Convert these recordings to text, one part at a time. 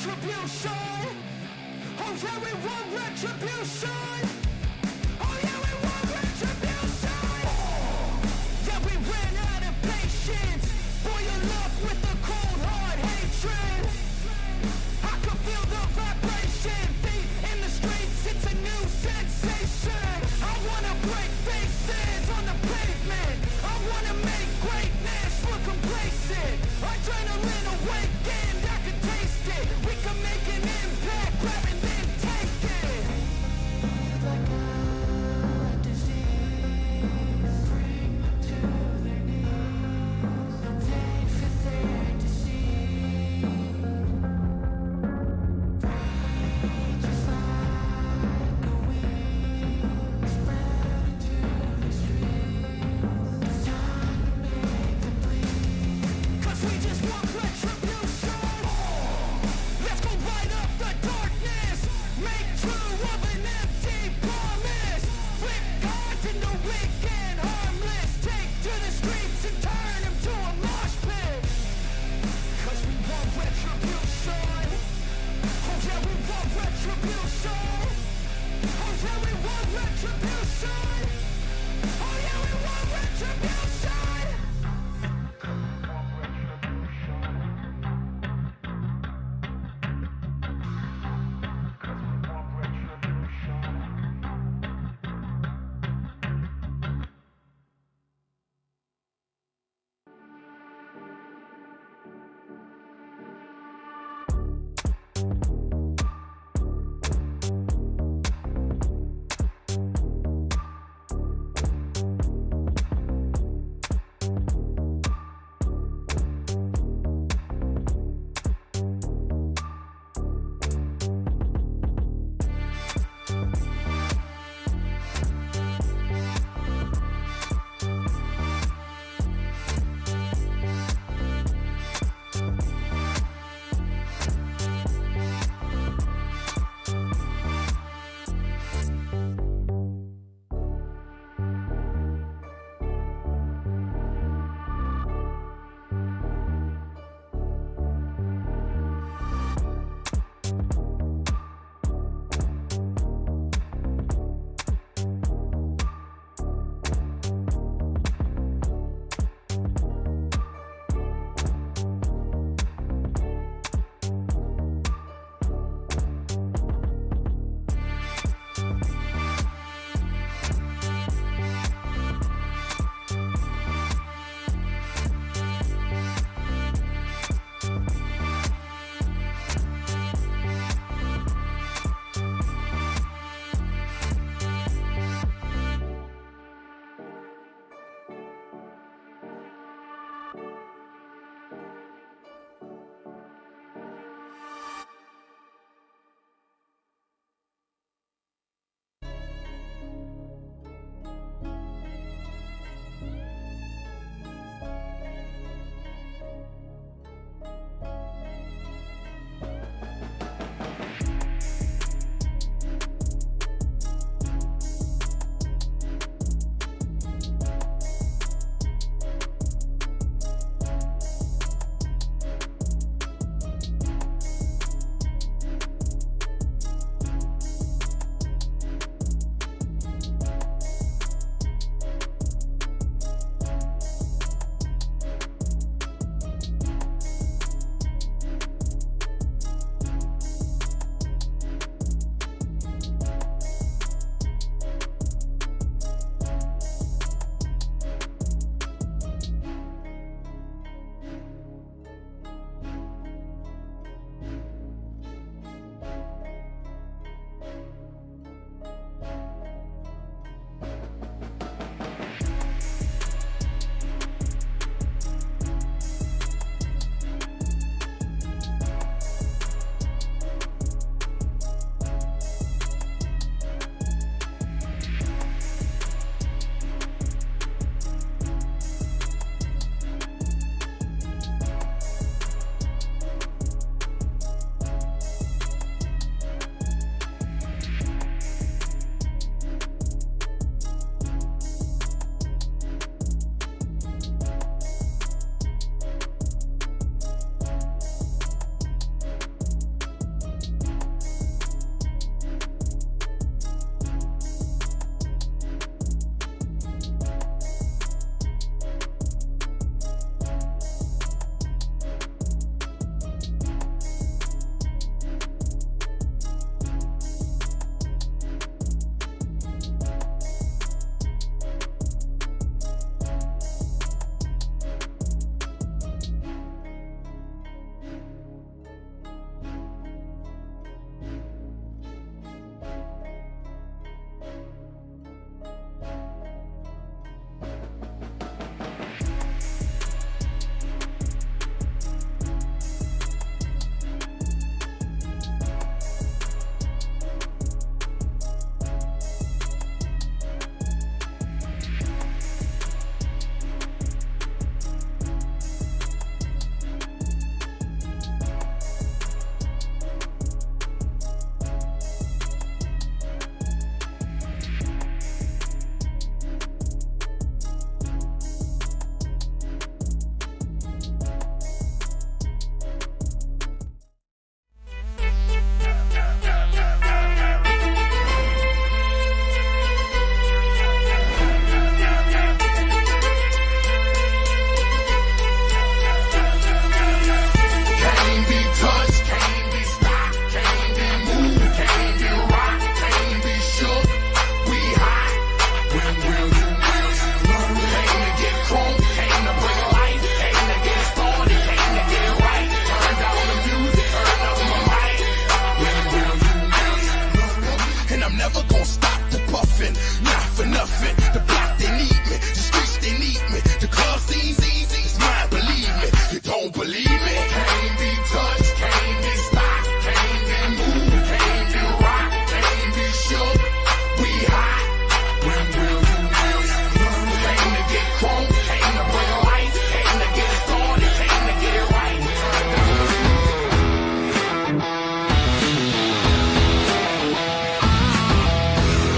retribution. Oh yeah, we want retribution. Oh yeah, we want retribution. Yeah, we ran out of patience. Boil up with the cold hard hatred. I can feel the vibration. Feet in the streets, it's a new sensation. I wanna break faces on the pavement. I wanna make greatness look complacent. Adrenaline awakened, I can taste it. We can make an impact, grab and then take it. Like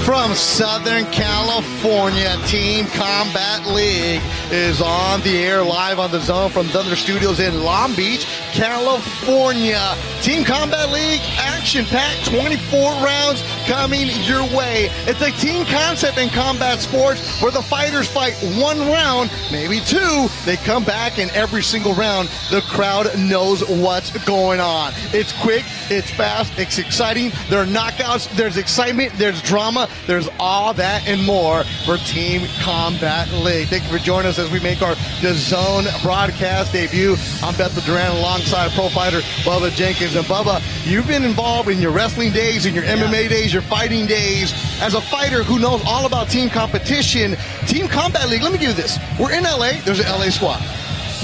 From Southern California, Team Combat League is on the air live on the Zone from Thunder Studios in Long Beach, California. Team Combat League, action-packed, 24 rounds coming your way. It's a team concept in combat sports where the fighters fight one round, maybe two. They come back, and every single round, the crowd knows what's going on. It's quick, it's fast, it's exciting. There are knockouts, there's excitement, there's drama. There's all that and more for Team Combat League. Thank you for joining us as we make our DAZN broadcast debut. I'm Bethel Duran alongside pro fighter Bubba Jenkins. And Bubba, you've been involved in your wrestling days, in your MMA days, your fighting days. As a fighter who knows all about team competition, Team Combat League, let me give you this. We're in LA, there's an LA squad.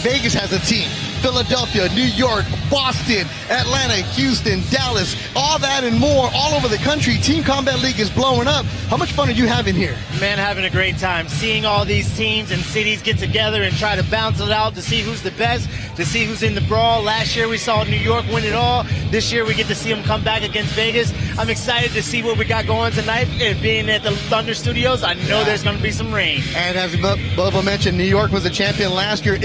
Vegas has a team. Philadelphia, New York, Boston, Atlanta, Houston, Dallas, all that and more, all over the country. Team Combat League is blowing up. How much fun are you having here? Man, having a great time. Seeing all these teams and cities get together and try to bounce it out to see who's the best, to see who's in the brawl. Last year we saw New York win it all. This year we get to see them come back against Vegas. I'm excited to see what we got going tonight. And being at the Thunder Studios, I know there's going to be some rain. And as Bubba mentioned, New York was the champion last year.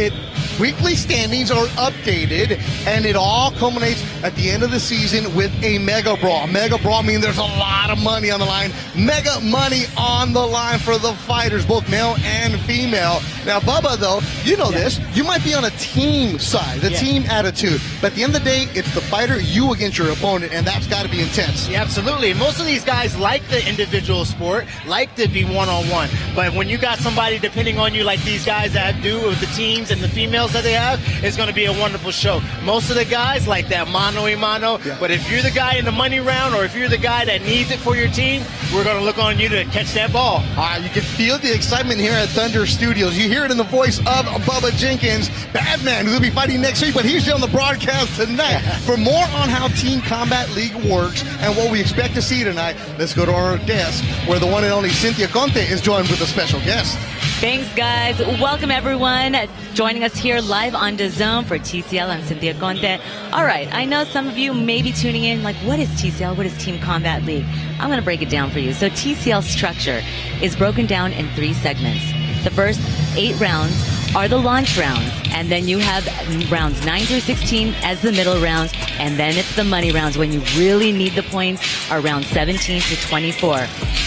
Weekly standings are updated, and it all culminates at the end of the season with a mega brawl. Mega brawl means there's a lot of money on the line. Mega money on the line for the fighters, both male and female. Now, Bubba, though, you know this. You might be on a team side, the team attitude. But at the end of the day, it's the fighter, you against your opponent, and that's got to be intense. Yeah, absolutely. Most of these guys like the individual sport, like to be one-on-one. But when you got somebody depending on you like these guys that do with the teams and the females that they have, it's going to be a wonderful show. Most of the guys like that mano-a-mano, but if you're the guy in the money round or if you're the guy that needs it for your team, we're going to look on you to catch that ball. You can feel the excitement here at Thunder Studios. You hear it in the voice of Bubba Jenkins, Badman, who will be fighting next week, but he's on the broadcast tonight. For more on how Team Combat League works and what we expect to see tonight, let's go to our desk where the one and only Cynthia Conte is joined with a special guest. Thanks, guys. Welcome, everyone, joining us here live on DAZN for TCL. I'm Cynthia Conte. All right, I know some of you may be tuning in like, what is TCL? What is Team Combat League? I'm going to break it down for you. So TCL structure is broken down in 3 segments. The first 8 rounds are the launch rounds, and then you have rounds 9 through 16 as the middle rounds, and then it's the money rounds when you really need the points are rounds 17 to 24.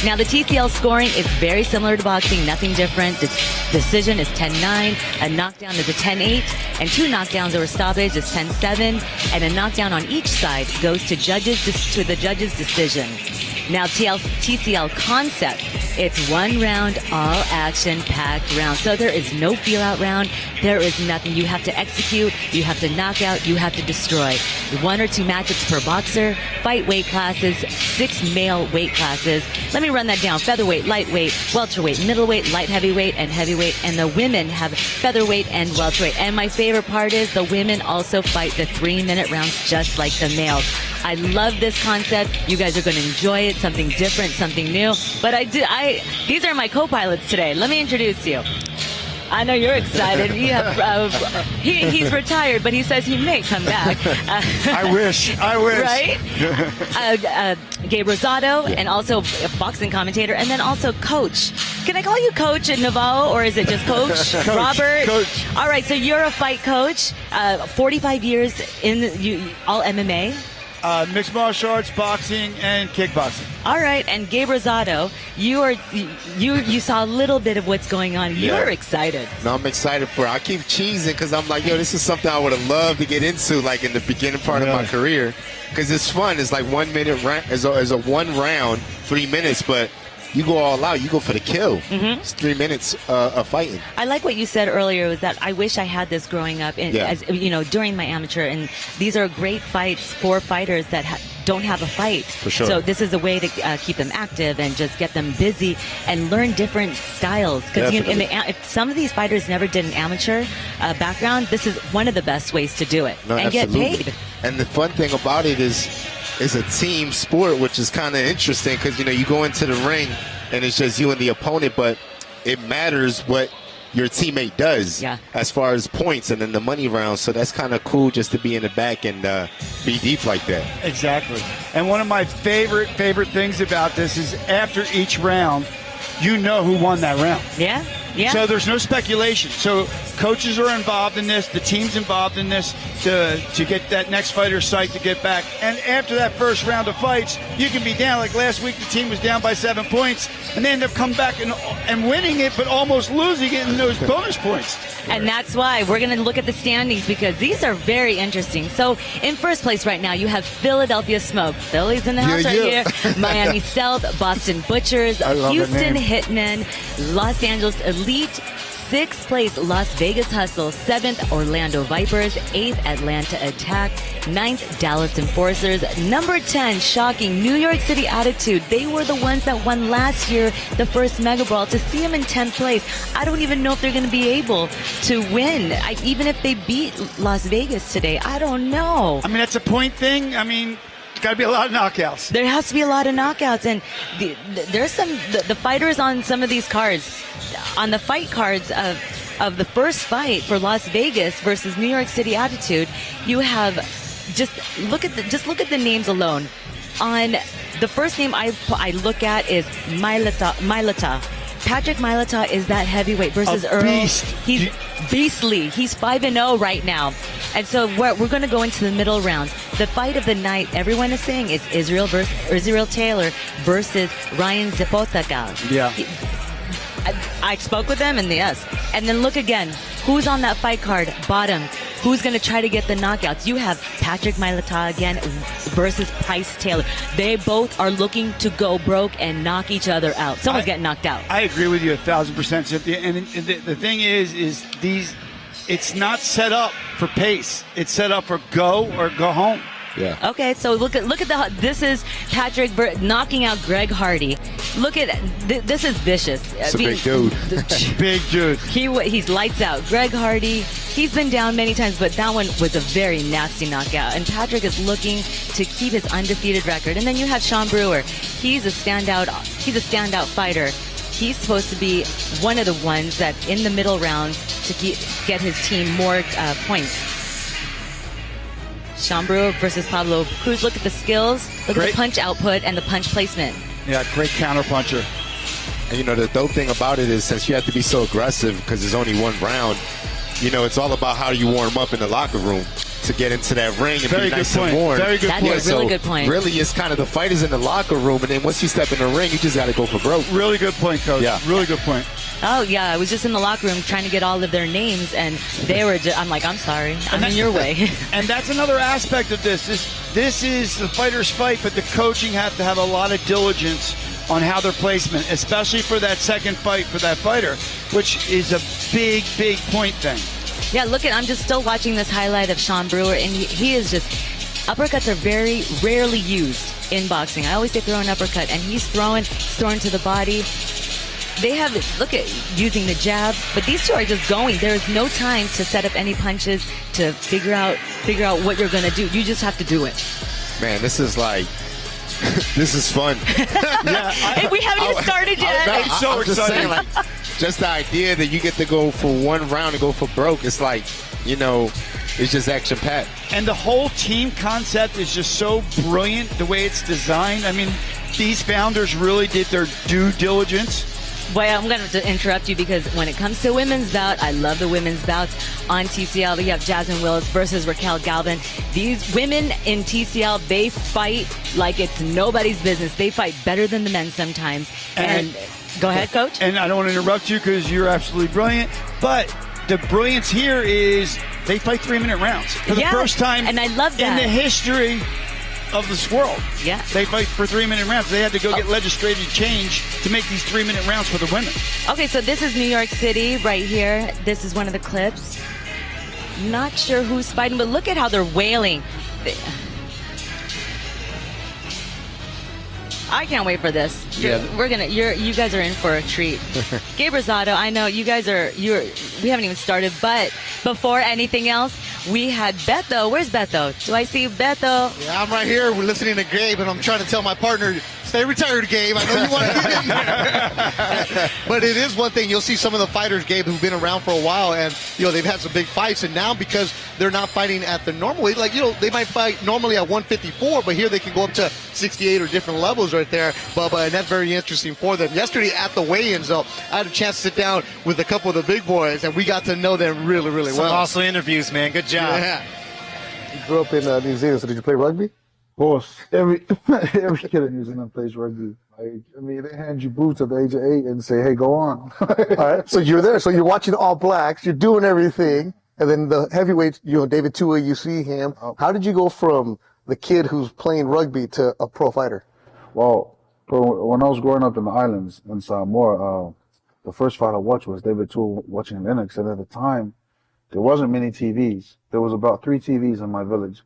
Now the TCL scoring is very similar to boxing, nothing different. The decision is 10-9, a knockdown is a 10-8, and 2 knockdowns or a stoppage is 10-7, and a knockdown on each side goes to the judge's decision. Now TCL concept, it's 1 round, all action packed round. So there is no feel out round. There is nothing. You have to execute, you have to knock out, you have to destroy. 1 or 2 matchups per boxer, fight weight classes, 6 male weight classes. Let me run that down. Featherweight, lightweight, welterweight, middleweight, light heavyweight, and heavyweight. And the women have featherweight and welterweight. And my favorite part is the women also fight the 3-minute rounds just like the males. I love this concept. You guys are going to enjoy it. Something different, something new. But these are my co-pilots today. Let me introduce you. I know you're excited. He's retired, but he says he may come back. I wish. Right? Gabe Rosado, and also a boxing commentator, and then also coach. Can I call you Coach at Navarro, or is it just Coach? Robert? Coach. All right, so you're a fight coach, 45 years in all MMA. Mixed martial arts, boxing, and kickboxing. All right, and Gabe Rosado, you saw a little bit of what's going on. You're excited. No, I'm excited for it. I keep cheesing because I'm like, yo, this is something I would have loved to get into, like in the beginning part of my career, because it's fun. It's like 1 minute round, it's a 1 round, 3 minutes, but you go all out. You go for the kill. It's 3 minutes of fighting. I like what you said earlier, was that I wish I had this growing up, as you know, during my amateur. And these are great fights for fighters that don't have a fight. For sure. So this is a way to keep them active and just get them busy and learn different styles. Because if some of these fighters never did an amateur background, this is one of the best ways to do it and get paid. And the fun thing about it is a team sport, which is kind of interesting because, you know, you go into the ring and it's just you and the opponent, but it matters what your teammate does as far as points and then the money round. So that's kind of cool just to be in the back and be deep like that. Exactly. And one of my favorite things about this is after each round, you know who won that round. Yeah. Yeah. So there's no speculation. So coaches are involved in this. The team's involved in this to get that next fighter's sight to get back. And after that first round of fights, you can be down. Like last week, the team was down by 7 points, and they end up coming back and winning it, but almost losing it in those bonus points. And that's why we're going to look at the standings, because these are very interesting. So in first place right now, you have Philadelphia Smoke. Philly's in the house here. Miami Stealth, Boston Butchers, Houston Hitmen, Los Angeles Elite. 6th place, Las Vegas Hustle. 7th, Orlando Vipers. 8th, Atlanta Attack. 9th, Dallas Enforcers. Number 10, shocking, New York City Attitude. They were the ones that won last year, the first Mega Brawl. To see them in 10th place, I don't even know if they're going to be able to win. Even if they beat Las Vegas today, I don't know. I mean, that's a point thing. I mean, got to be a lot of knockouts. There has to be a lot of knockouts, and there's the fighters on some of these cards. On the fight cards of the first fight for Las Vegas versus New York City Attitude, you have just look at the names alone. On the first name I look at is Mailata. Patrick Mailata is that heavyweight versus Earl. Beast. He's beastly. He's 5-0 right now. And so we're going to go into the middle round. The fight of the night, everyone is saying, is Israel Taylor versus Ryan Zapotagal. Yeah. I spoke with them, and yes. And then look again. Who's on that fight card? Bottom. Who's going to try to get the knockouts? You have Patrick Mailata again versus Price Taylor. They both are looking to go broke and knock each other out. Someone's getting knocked out. I agree with you 1,000%, Cynthia. And the thing is these, it's not set up for pace. It's set up for go or go home. Yeah. Okay, so look at this is Patrick knocking out Greg Hardy. Look at this is vicious. It's a big dude. Big dude. He's lights out. Greg Hardy, he's been down many times, but that one was a very nasty knockout. And Patrick is looking to keep his undefeated record. And then you have Sean Brewer. He's a standout fighter. He's supposed to be one of the ones that in the middle rounds to get his team more points. Sean Brewer versus Pablo Cruz. Look at the skills. Look at the punch output and the punch placement. Yeah, great counter puncher. And, you know, the dope thing about it is since you have to be so aggressive because there's only one round, you know, it's all about how you warm up in the locker room to get into that ring and be nice and warm. Very good point. That's a really good point. Really, it's kind of the fight is in the locker room, and then once you step in the ring, you just got to go for broke. Really good point, Coach. Yeah. Really good point. Oh, yeah. I was just in the locker room trying to get all of their names, and they were I'm like, I'm sorry. I'm in your way. And that's another aspect of this. This is the fighter's fight, but the coaching has to have a lot of diligence on how their placement, especially for that second fight for that fighter, which is a big, big point thing. Yeah, I'm just still watching this highlight of Sean Brewer, and he is just, uppercuts are very rarely used in boxing. I always say throw an uppercut, and he's throwing to the body. They have, look at using the jab, but these two are just going. There is no time to set up any punches, to figure out what you're going to do. You just have to do it. Man, this is like, this is fun. Hey, we haven't even started yet. I'm so excited. Just saying, like, just the idea that you get to go for one round and go for broke, it's like, you know, it's just action-packed. And the whole team concept is just so brilliant, the way it's designed. I mean, these founders really did their due diligence. Boy, I'm going to interrupt you because when it comes to women's bout, I love the women's bouts on TCL. We have Jasmine Willis versus Raquel Galvin. These women in TCL, they fight like it's nobody's business. They fight better than the men sometimes. And go ahead, Coach. And I don't want to interrupt you because you're absolutely brilliant. But the brilliance here is they fight 3-minute rounds for the first time and I love that. in the history of this world. Yeah. They fight for 3-minute rounds. They had to go get legislative change to make these 3-minute rounds for the women. Okay, so this is New York City right here. This is one of the clips. Not sure who's fighting, but look at how they're wailing. I can't wait for this. You guys are in for a treat. Gabe Rosado, I know you guys we haven't even started, but before anything else, we had Beto. Where's Beto? Do I see Beto? Yeah, I'm right here. We're listening to Gabe, and I'm trying to tell my partner, They retired, Gabe. I know you want to get in there. But it is one thing. You'll see some of the fighters, Gabe, who've been around for a while, and, they've had some big fights. And now because they're not fighting at the normal weight, they might fight normally at 154, but here they can go up to 68 or different levels right there, Bubba, and that's very interesting for them. Yesterday at the weigh-ins, though, I had a chance to sit down with a couple of the big boys, and we got to know them really, really well. Some awesome interviews, man. Good job. Yeah. You grew up in New Zealand, so did you play rugby? Of course, every kid in New Zealand plays rugby. They hand you boots at the age of 8 and say, "Hey, go on." All right, so you're there. So you're watching All Blacks. You're doing everything, and then the heavyweight, David Tua, you see him. How did you go from the kid who's playing rugby to a pro fighter? Well, when I was growing up in the islands in Samoa, the first fight I watched was David Tua watching Lennox, and at the time, there wasn't many TVs. There was about 3 TVs in my village.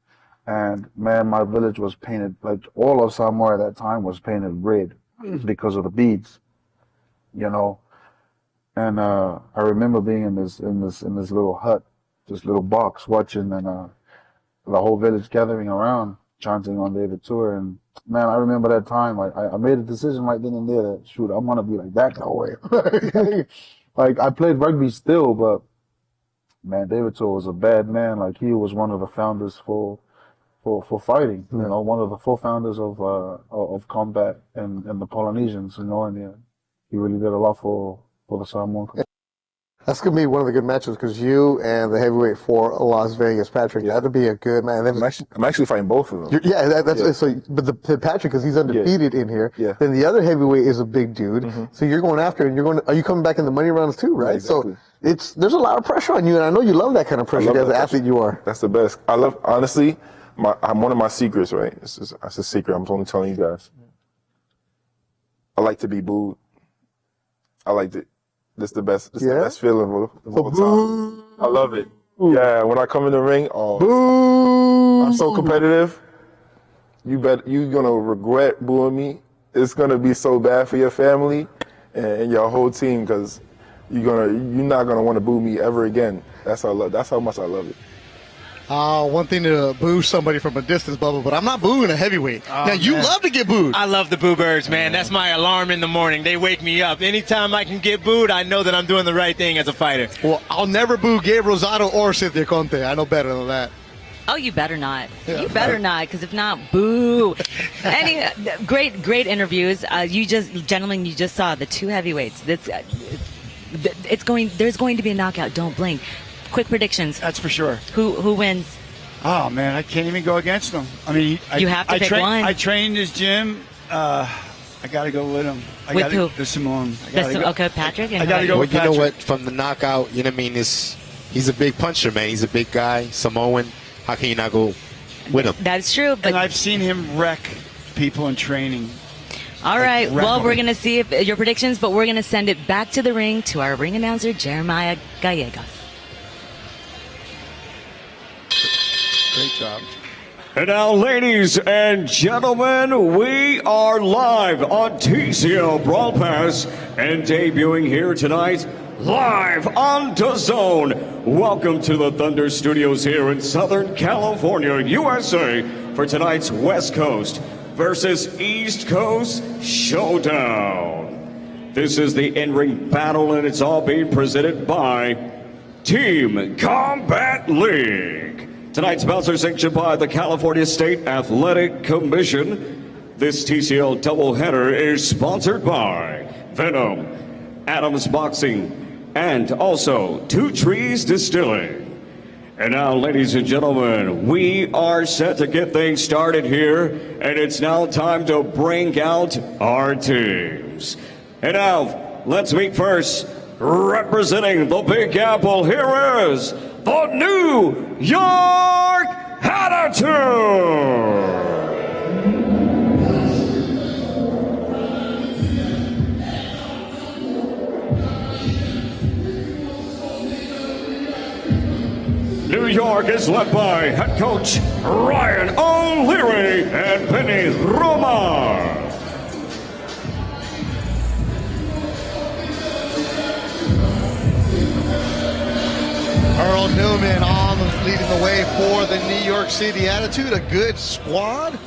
And man, my village was painted, like all of Samoa at that time was painted red because of the beads, And I remember being in this little hut, this little box, watching, and the whole village gathering around, chanting on David Tua. And man, I remember that time. I made a decision right then and there that shoot, I'm gonna be like that guy. Like I played rugby still, but man, David Tua was a bad man. Like he was one of the founders for fighting, one of the 4 founders of combat and the Polynesians, and he really did a lot for the Samoan. That's gonna be one of the good matches because you and the heavyweight for Las Vegas, Patrick. That'll be a good man. I'm actually fighting both of them. So. But the Patrick, because he's undefeated in here. Yeah. Then the other heavyweight is a big dude. So you're going after, and are you coming back in the money rounds too, right? Yeah, exactly. So there's a lot of pressure on you, and I know you love that kind of pressure as an athlete you are. That's the best. I love, honestly. One of my secrets, right? It's a secret. I'm only telling you guys. I like to be booed. I like it. This the best. This the best feeling of all time. I love it. Yeah, when I come in the ring, I'm so competitive. You're gonna regret booing me. It's gonna be so bad for your family and your whole team because you're not gonna want to boo me ever again. That's how much I love it. One thing to boo somebody from a distance, Bubba, but I'm not booing a heavyweight. Now, you love to get booed. I love the boo birds, man. That's my alarm in the morning. They wake me up. Anytime I can get booed, I know that I'm doing the right thing as a fighter. Well, I'll never boo Gabe Rosado or Cynthia Conte. I know better than that. Oh, you better not. Yeah. You better not, because if not, boo. Great interviews. Gentlemen, you just saw the 2 heavyweights. There's going to be a knockout. Don't blink. Quick predictions. That's for sure. Who wins? Oh man, I can't even go against him. I mean, you have to pick one. I train in his gym. I gotta go with him. With who? The Simone. Okay, Patrick. I gotta go with Patrick. You know what? From the knockout, he's a big puncher, man. He's a big guy. Samoan. How can you not go with him? That's true. But and I've seen him wreck people in training. All right. Well, we're gonna see if your predictions, but we're gonna send it back to the ring to our ring announcer, Jeremiah Gallegos. Great job. And now, ladies and gentlemen, we are live on TCL BrawlPass and debuting here tonight, live on DAZN. Welcome to the Thunder Studios here in Southern California, USA, for tonight's West Coast versus East Coast showdown. This is the in-ring battle, and it's all being presented by Team Combat League. Tonight's bouts are sanctioned by the California State Athletic Commission. This TCL doubleheader is sponsored by Venom, Adams Boxing, and also Two Trees Distilling. And now, ladies and gentlemen, we are set to get things started here, and it's now time to bring out our teams. And now, let's meet first, representing the Big Apple, here is the New York Attitude! New York is led by head coach Ryan O'Leary and Penny Roma. Earl Newman leading the way for the New York City Attitude. A good squad.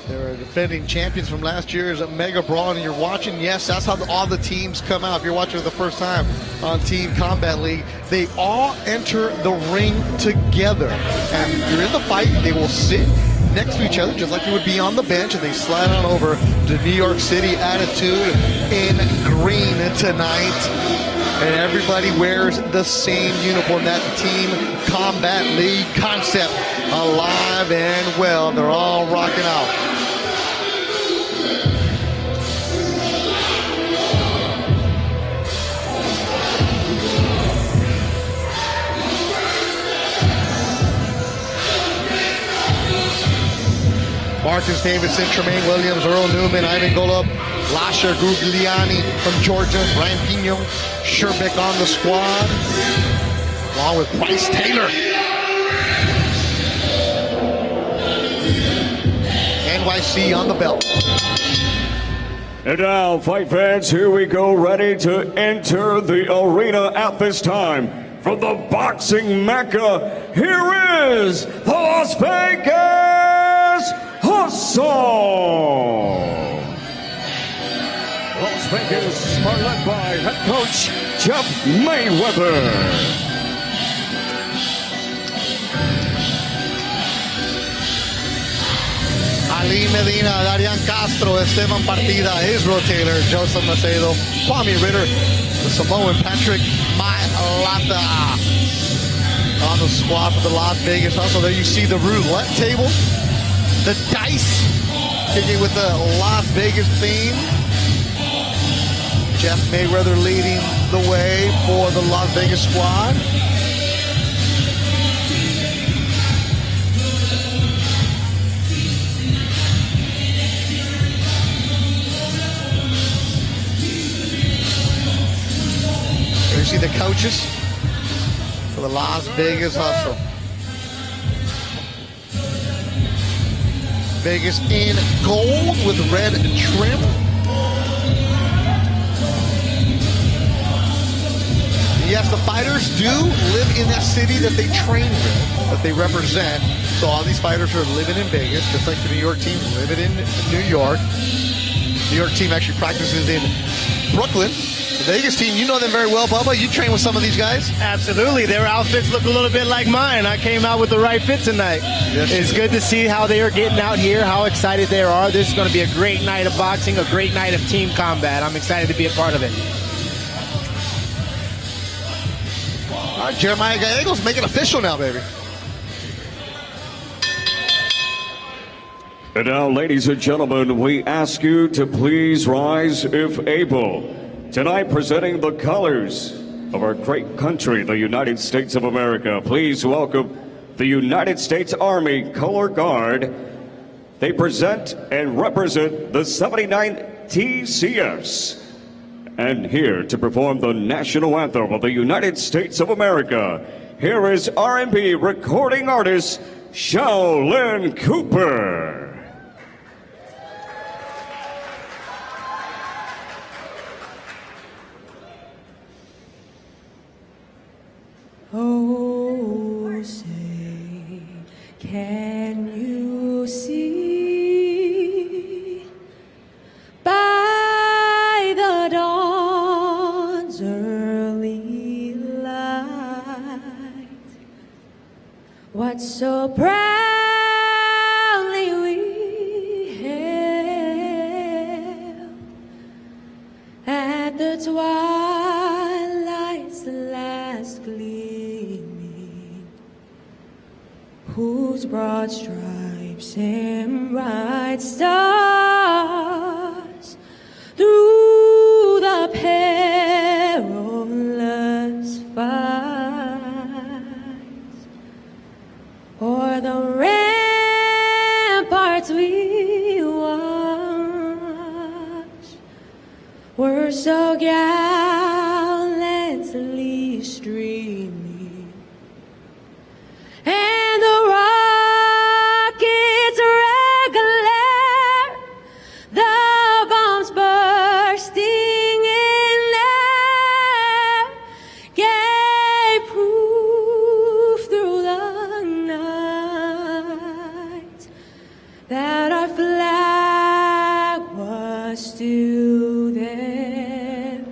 They're defending champions from last year's Mega Brawl, and you're watching, yes, that's how all the teams come out. If you're watching for the first time on Team Combat League, they all enter the ring together. And you're in the fight, they will sit next to each other just like you would be on the bench, and they slide on over to New York City Attitude in green tonight. And everybody wears the same uniform. That Team Combat League concept, alive and well. They're all rocking out. Marcus Davidson, Tramaine Williams, Earl Newman, Ivan Golub, Lasha, Gurguliani from Georgia, Brian Pino, Sherbek on the squad, along with Bryce Taylor. NYC on the belt. And now, fight fans, here we go, ready to enter the arena at this time. From the boxing Mecca, here is the Las Vegas Hustle! Las Vegas are led by head coach Jeff Mayweather. Ali Medina, Darian Castro, Estevan Partida, Israel Taylor, Joseph Macedo, Kwame Ritter, the Samoan Patrick Mailata on the squad for the Las Vegas Hustle. There you see the roulette table, the dice, kicking with the Las Vegas theme. Jeff Mayweather leading the way for the Las Vegas squad. You see the coaches for the Las Vegas Hustle. Vegas in gold with red trim. Yes, the fighters do live in that city that they train with, that they represent. So all these fighters are living in Vegas, just like the New York team living in New York. New York team actually practices in Brooklyn. The Vegas team, you know them very well, Bubba. You train with some of these guys. Absolutely. Their outfits look a little bit like mine. I came out with the right fit tonight. Yes, it's good to see how they are getting out here, how excited they are. This is going to be a great night of boxing, a great night of team combat. I'm excited to be a part of it. All right, Jeremiah Gallegos, make it official now, baby. And now, ladies and gentlemen, we ask you to please rise if able. Tonight, presenting the colors of our great country, the United States of America. Please welcome the United States Army Color Guard. They present and represent the 79th TCS. And here to perform the national anthem of the United States of America, here is R&B recording artist Shaolin Cooper. Oh, say, can you see by the dawn's early light what so proudly we hailed at the twilight's last gleaming, whose broad stripes and bright stars through the perilous fights o'er the ramparts we watched were so gallantly streaming, and the rockets regular, the bombs bursting in air, gave proof through the night that our flag to them.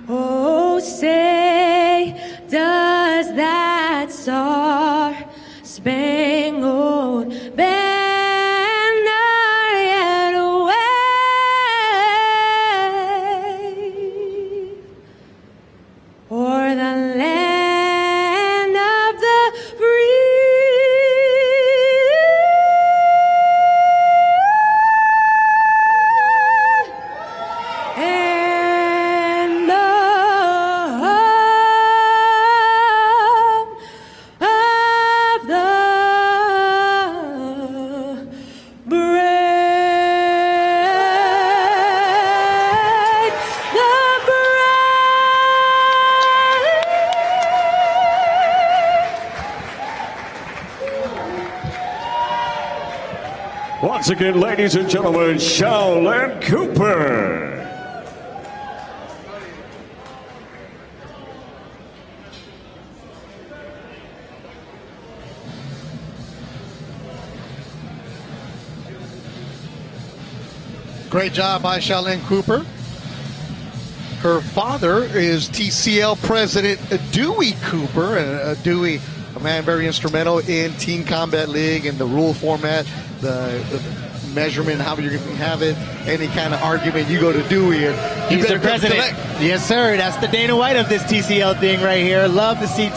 Oh, say, does that star-spangled banner yet wave o'er the land of the free and the home of the brave, the Once again, ladies and gentlemen, Shaolin Cooper. Great job by Shaolin Cooper. Her father is TCL President Dewey Cooper. And Dewey, a man very instrumental in Team Combat League and the rule format, the measurement, how you're going to have it, any kind of argument, you go to Dewey. And He's the president. Yes, sir. That's the Dana White of this TCL thing right here. I love to see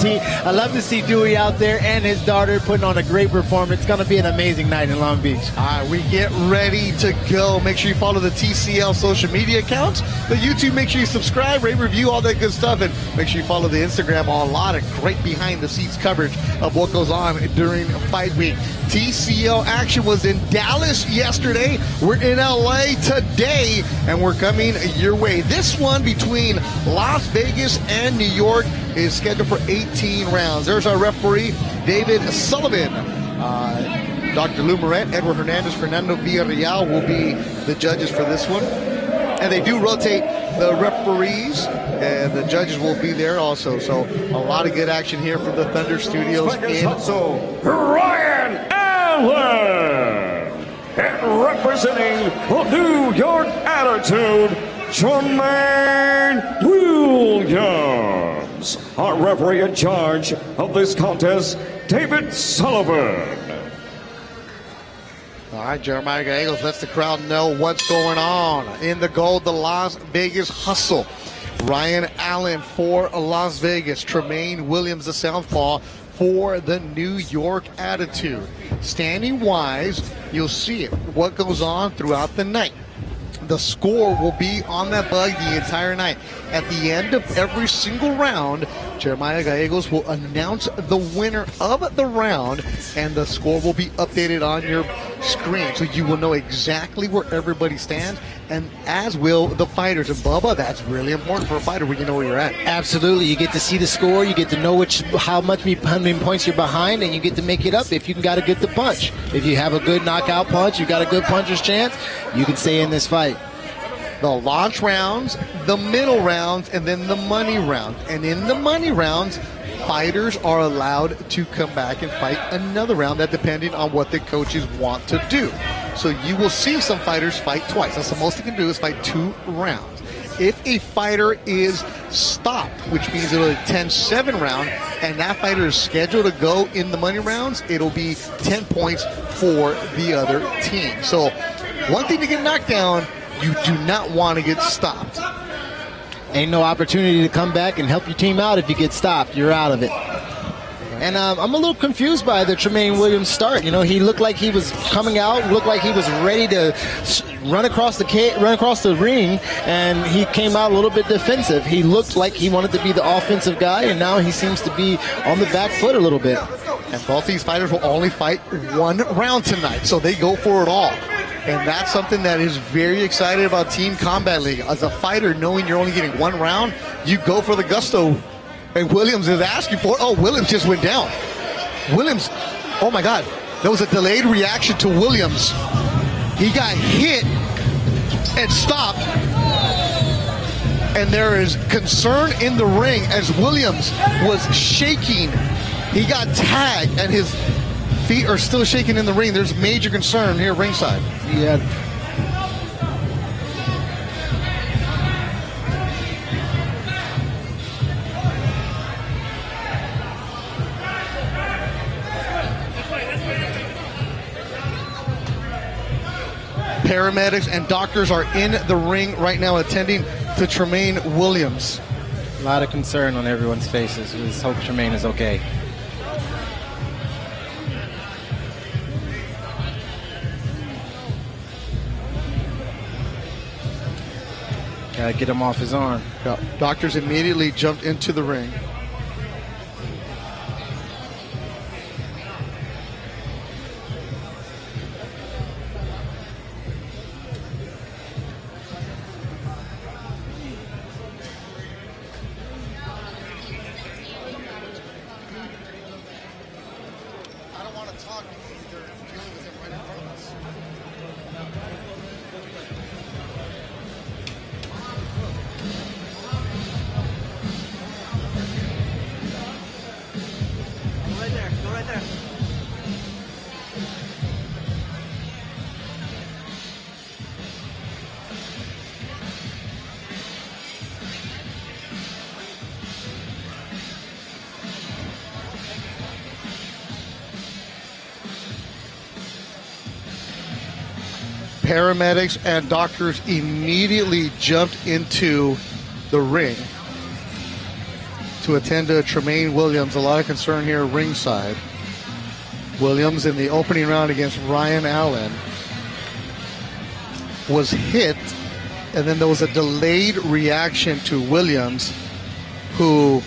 Dewey out there and his daughter putting on a great performance. It's going to be an amazing night in Long Beach. All right, we get ready to go. Make sure you follow the TCL social media accounts. The YouTube, make sure you subscribe, rate, review, all that good stuff. And make sure you follow the Instagram. A lot of great behind-the-scenes coverage of what goes on during fight week. TCL action was in Dallas yesterday. We're in LA today, and we're coming your way. This one between Las Vegas and New York is scheduled for 18 rounds. There's our referee, David Sullivan. Dr. Lou Moret, Edward Hernandez, Fernando Villarreal will be the judges for this one. And they do rotate the referees, and the judges will be there also. So a lot of good action here from the Thunder Studios. Ryan Allen, and representing the New York Attitude, Tramaine Williams. Our referee in charge of this contest, David Sullivan. All right, Jeremiah Gallegos lets the crowd know what's going on. In the gold, the Las Vegas Hustle. Ryan Allen for Las Vegas. Tramaine Williams, the southpaw, for the New York Attitude. Standing wise, you'll see it, what goes on throughout the night. The score will be on that bug the entire night. At the end of every single round, Jeremiah Gallegos will announce the winner of the round, and the score will be updated on your screen, so you will know exactly where everybody stands, and as will the fighters. And Bubba, that's really important for a fighter when you know where you're at. Absolutely. You get to see the score, you get to know how many points you're behind, and you get to make it up if you got to get the punch. If you have a good knockout punch, you got a good puncher's chance, you can stay in this fight. The launch rounds, the middle rounds, and then the money round. And in the money rounds, fighters are allowed to come back and fight another round, that depending on what the coaches want to do. So you will see some fighters fight twice. That's the most they can do, is fight 2 rounds. If a fighter is stopped, which means it'll be a 10-7 round, and that fighter is scheduled to go in the money rounds, it'll be 10 points for the other team. So one thing to get knocked down, you do not want to get stopped. Ain't no opportunity to come back and help your team out if you get stopped. You're out of it. And I'm a little confused by the Tramaine Williams start. You know, he looked like he was coming out, looked like he was ready to run across the ring, and he came out a little bit defensive. He looked like he wanted to be the offensive guy, and now he seems to be on the back foot a little bit. And both these fighters will only fight 1 round tonight, so they go for it all. And that's something that is very exciting about Team Combat League. As a fighter, knowing you're only getting 1 round, you go for the gusto. And Williams is asking for it. Oh, Williams just went down. Williams, oh my God. There was a delayed reaction to Williams. He got hit and stopped. And there is concern in the ring as Williams was shaking. He got tagged and his feet are still shaking in the ring. There's major concern here ringside. Yeah. paramedics and doctors are in the ring right now attending to Tramaine Williams. A lot of concern on everyone's faces. We just hope Tramaine is okay. Gotta get him off his arm. Yeah. Doctors immediately jumped into the ring. Paramedics and doctors immediately jumped into the ring to attend to Tramaine Williams. A lot of concern here ringside. Williams in the opening round against Ryan Allen was hit, and then there was a delayed reaction to Williams, who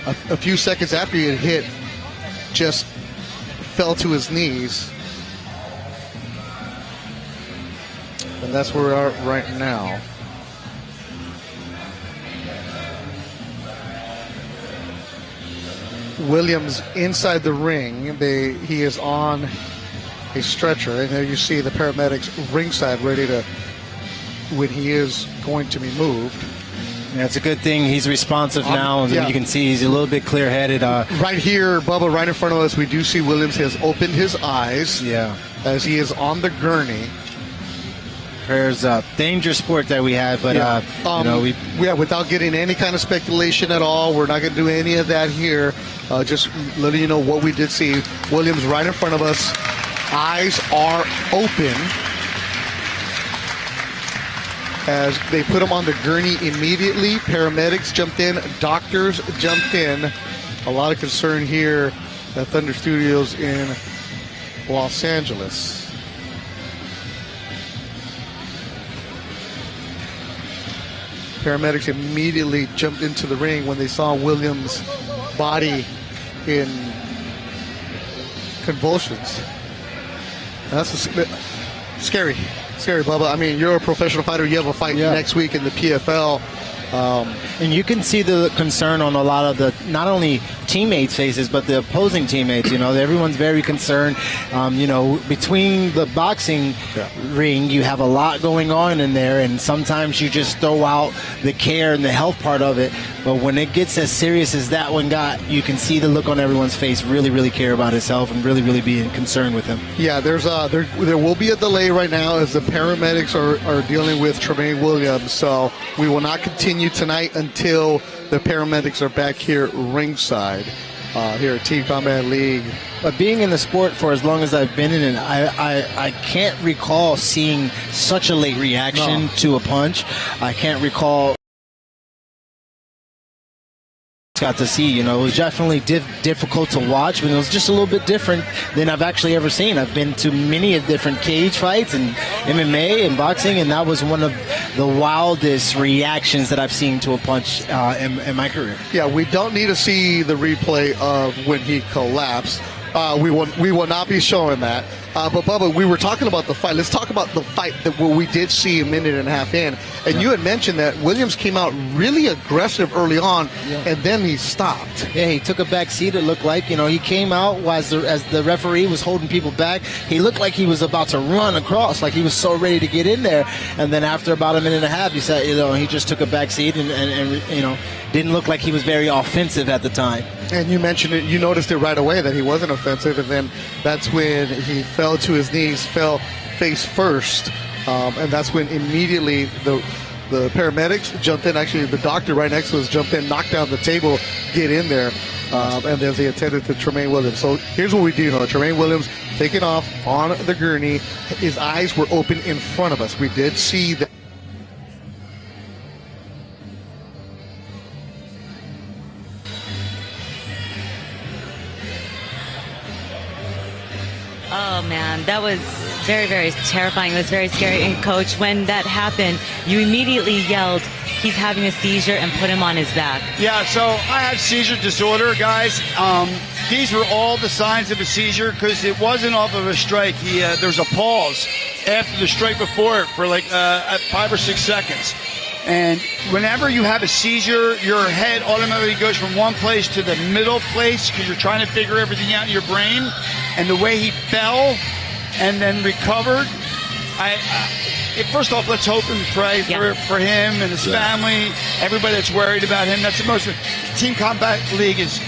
a few seconds after he had hit just fell to his knees. And that's where we are right now. Williams inside the ring. He is on a stretcher, and there you see the paramedics ringside ready to, when he is going to be moved. Yeah, it's a good thing he's responsive now. Yeah. You can see he's a little bit clear-headed. Right here, Bubba, right in front of us, we do see Williams has opened his eyes. Yeah. As he is on the gurney. There's a dangerous sport that we have, but without getting any kind of speculation at all, we're not going to do any of that here. Just letting you know what we did see. Williams right in front of us. Eyes are open as they put him on the gurney immediately. Paramedics jumped in, doctors jumped in. A lot of concern here at Thunder Studios in Los Angeles. Paramedics immediately jumped into the ring when they saw Williams' body in convulsions. That's scary, Bubba. I mean, you're a professional fighter. You have a fight next week in the PFL. And you can see the concern on a lot of the, not only teammates' faces, but the opposing teammates. You know, everyone's very concerned. Between the boxing ring, you have a lot going on in there, and sometimes you just throw out the care and the health part of it. But when it gets as serious as that one got, you can see the look on everyone's face, really, really care about himself and really, really being concerned with him. Yeah, there will be a delay right now as the paramedics are dealing with Tramaine Williams. So we will not continue tonight until the paramedics are back here ringside here at Team Combat League. But being in the sport for as long as I've been in it, I can't recall seeing such a late reaction to a punch. I can't recall got to see. It was definitely difficult to watch, but it was just a little bit different than I've actually ever seen. I've been to many of different cage fights and MMA and boxing, and that was one of the wildest reactions that I've seen to a punch in my career. Yeah, we don't need to see the replay of when he collapsed. We will not be showing that. But Bubba, we were talking about the fight. Let's talk about the fight that we did see a minute and a half in. And you had mentioned that Williams came out really aggressive early on, and then he stopped. Yeah, he took a back seat, it looked like. He came out as the referee was holding people back. He looked like he was about to run across, like he was so ready to get in there. And then after about a minute and a half, he said, he just took a back seat and didn't look like he was very offensive at the time. And you mentioned it, you noticed it right away that he wasn't offensive, and then that's when he fell to his knees, fell face first, and that's when immediately the paramedics jumped in. Actually, the doctor right next to us jumped in, knocked down the table, get in there, and then they attended to Tramaine Williams. So here's what we do know. Tramaine Williams taking off on the gurney. His eyes were open in front of us. We did see that. Oh man, that was very, very terrifying. It was very scary. And coach, when that happened, you immediately yelled, he's having a seizure, and put him on his back. Yeah, so I have seizure disorder, guys. These were all the signs of a seizure because it wasn't off of a strike. There's a pause after the strike before it for like 5 or 6 seconds. And whenever you have a seizure, your head automatically goes from one place to the middle place because you're trying to figure everything out in your brain. And the way he fell and then recovered, first off, let's hope and pray for him and his family, everybody that's worried about him. That's the most. Team Combat League is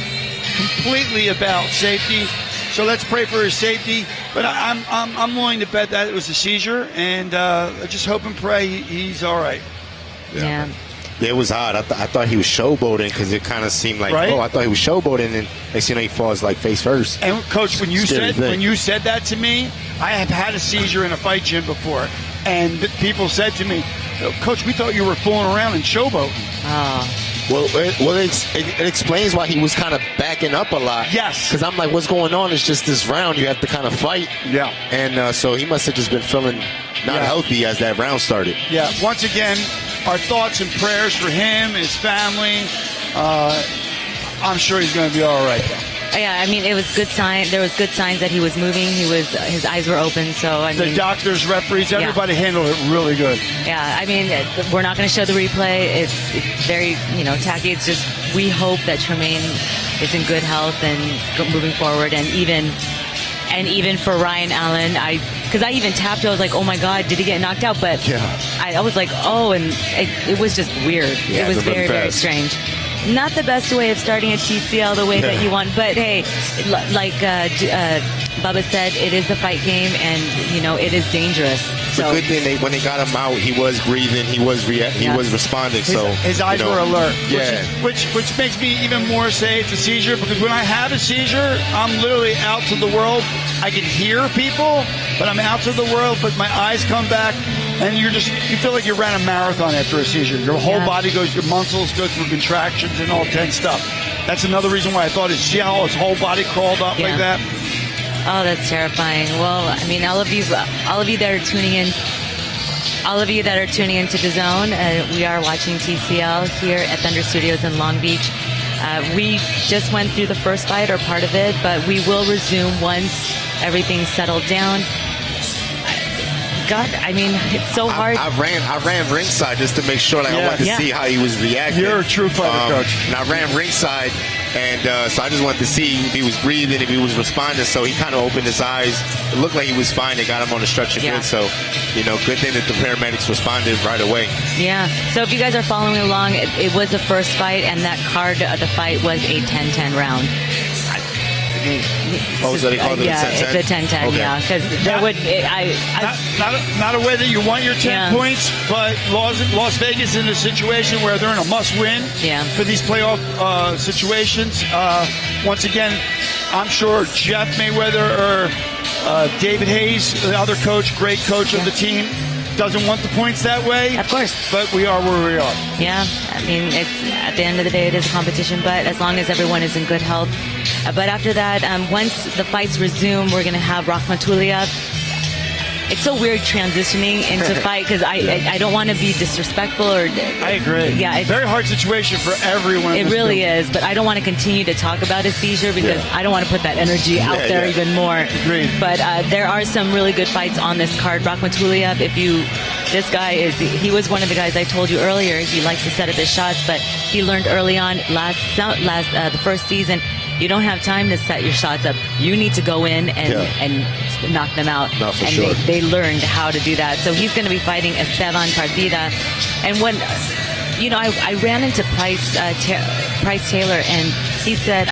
completely about safety, so let's pray for his safety. But I'm willing to bet that it was a seizure, and just hope and pray he's all right. Yeah. Yeah, it was odd. I thought he was showboating because it kind of seemed like, right? oh, I thought he was showboating, and next thing you know, he falls like face first. And coach, when you said that to me, I have had a seizure in a fight gym before, and people said to me, Coach, we thought you were fooling around and showboating. Well, it explains why he was kind of backing up a lot. Yes. Because I'm like, what's going on? It's just this round. You have to kind of fight. Yeah. And so he must have just been feeling not healthy as that round started. Yeah. Once again, our thoughts and prayers for him, his family. I'm sure he's going to be all right. Yeah, I mean, it was good sign. There was good signs that he was moving. His eyes were open. So I mean, the doctors, referees, everybody handled it really good. Yeah, I mean, we're not going to show the replay. It's very, tacky. It's just we hope that Tramaine is in good health and moving forward, and even for Ryan Allen, because I even tapped. I was like, oh my God, did he get knocked out? But I was like, oh, and it was just weird. Yeah, it was very, very strange. Not the best way of starting a TCL the way that you want, but hey, like Bubba said, it is the fight game, and it is dangerous. It's a good thing when they got him out, he was breathing, he was responding. His eyes were alert. Yeah, which makes me even more say it's a seizure, because when I have a seizure, I'm literally out to the world. I can hear people, but I'm out to the world. But my eyes come back, and you feel like you ran a marathon after a seizure. Your whole body goes, your muscles go through contractions and all 10 stuff. That's another reason why I thought his whole body crawled up like that. Oh, that's terrifying. Well, I mean, all of you that are tuning in, to the Zone, we are watching TCL here at Thunder Studios in Long Beach. We just went through the first fight, or part of it, but we will resume once everything's settled down. God, I mean, it's so hard. I ran ringside just to make sure, I wanted to see how he was reacting. You're a true fighter, coach. And I ran ringside, and so I just wanted to see if he was breathing, if he was responding. So he kind of opened his eyes. It looked like he was fine. They got him on the stretcher good. So, good thing that the paramedics responded right away. Yeah. So if you guys are following along, it was the first fight, and that card of the fight was a 10-10 round. So they called it a 10-10? It's a 10-10, okay. Because there would... Not a way that you want your 10 points, but Las Vegas in a situation where they're in a must-win for these playoff situations. Once again, I'm sure Jeff Mayweather or David Hayes, the other coach, great coach of the team, doesn't want the points that way. Of course. But we are where we are. Yeah. I mean, it's at the end of the day, it is a competition, but as long as everyone is in good health. But after that, once the fights resume, we're going to have Rakhmatulloev. It's so weird transitioning into fight, because I don't want to be disrespectful or... I agree. Yeah, it's very hard situation for everyone. It really is, but I don't want to continue to talk about a seizure, because I don't want to put that energy out there even more. Agreed. But there are some really good fights on this card. Rakhmatulloev, this guy he was one of the guys I told you earlier. He likes to set up his shots, but he learned early on the first season, you don't have time to set your shots up. You need to go in and knock them out. No, for and sure. They learned how to do that. So he's going to be fighting Estevan Partida. And when, I ran into Price Taylor, and he said,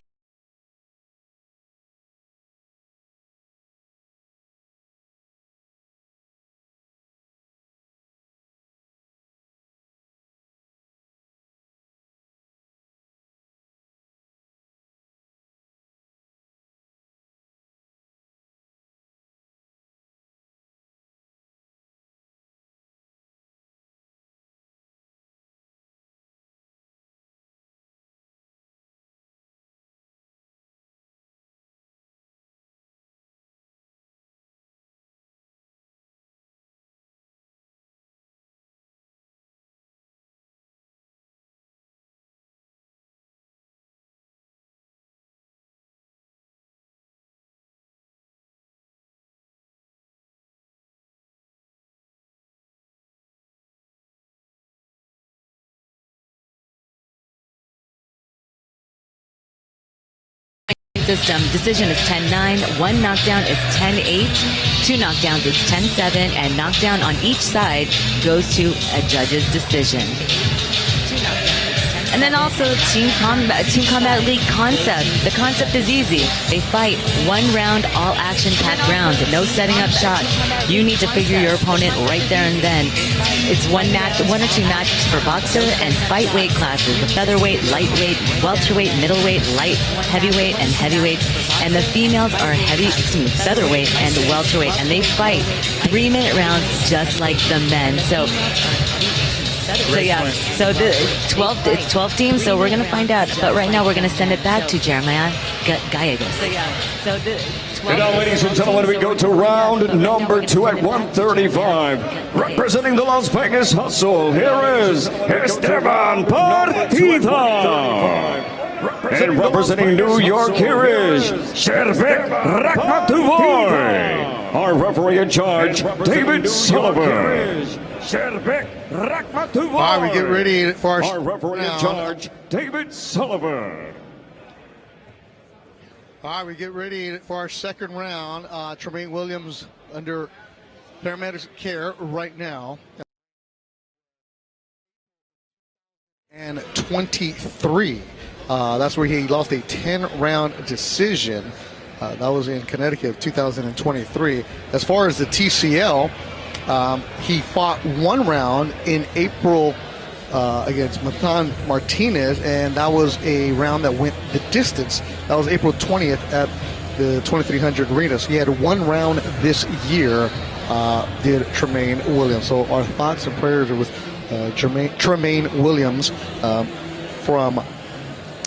system. Decision is 10-9, 1 knockdown is 10-8, 2 knockdowns is 10-7, and knockdown on each side goes to a judge's decision. And then also Team Combat League concept. The concept is easy. They fight 1 round, all action-packed rounds, no setting up shots. You need to figure your opponent right there and then. It's 1 or 2 matches per boxer and fight weight classes: the featherweight, lightweight, welterweight, middleweight, light, heavyweight, and heavyweights. And the females are featherweight and welterweight, and they fight 3-minute rounds just like the men. So the 12 teams, so we're going to find out. But right now we're going to send it back to Jeremiah Gallegos. And now, ladies and gentlemen, we go to round number 2 at 135. Representing the Las Vegas Hustle, here is Estevan Partida. And representing New York, here is Sherbek Rakhmatulloev. Our referee in charge, David Sullivan. Sherbek Rakhmatulloev. All right, we get ready for our referee in charge, David Sullivan. All right, we get ready for our second round. Tramaine Williams under paramedics care right now. And 23. That's where he lost a 10-round decision. That was in Connecticut, 2023. As far as the TCL, he fought 1 round in April against Matan Martinez, and that was a round that went the distance. That was April 20th at the 2300 arena. So he had 1 round this year, did Tramaine Williams. So our thoughts and prayers are with Tramaine Williams from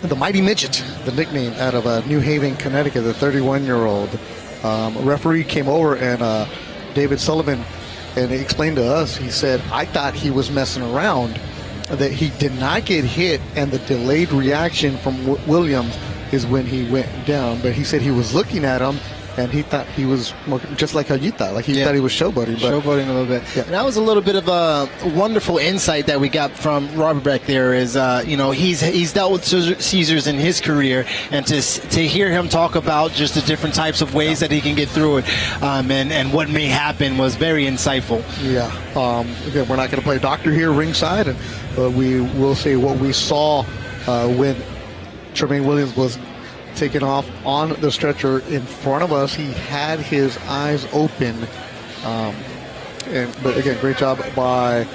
the Mighty Midget, the nickname out of New Haven, Connecticut, the 31-year-old. Referee came over, and David Sullivan, and he explained to us, he said, I thought he was messing around, that he did not get hit, and the delayed reaction from Williams is when he went down. But he said he was looking at him, and he thought he was just like how you thought. Like he thought he was showboating. But showboating a little bit. Yeah. And that was a little bit of a wonderful insight that we got from Sherbek there is, he's dealt with Caesars in his career, and to hear him talk about just the different types of ways that he can get through it and what may happen was very insightful. Yeah. Again, we're not going to play doctor here ringside, and we will say what we saw when Tramaine Williams was taken off on the stretcher in front of us. He had his eyes open, but again, great job by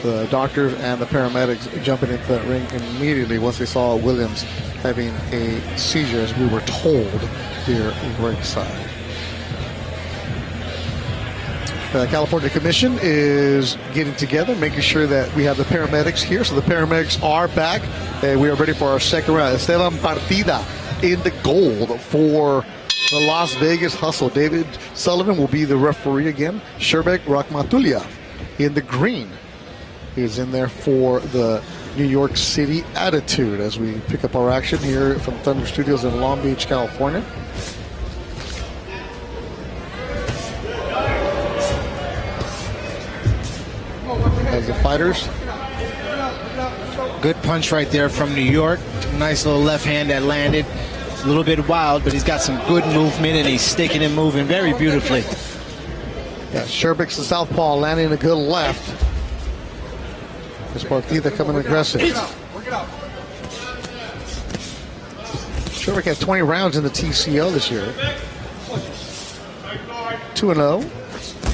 the doctors and the paramedics jumping into that ring immediately once they saw Williams having a seizure, as we were told here ringside. The California Commission is getting together, making sure that we have the paramedics here. So the paramedics are back, and we are ready for our second round. Estevan Partida in the gold for the Las Vegas Hustle. David Sullivan will be the referee again. Sherbek Rakhmatulloev in the green is in there for the New York City Attitude as we pick up our action here from Thunder Studios in Long Beach, California. As the fighters. Good punch right there from New York. Nice little left hand that landed. A little bit wild, but he's got some good movement, and he's sticking and moving very beautifully. Yeah, Sherbek's the southpaw, landing a good left. This Partida coming aggressive. Sherbek had 20 rounds in the TCO this year. 2-0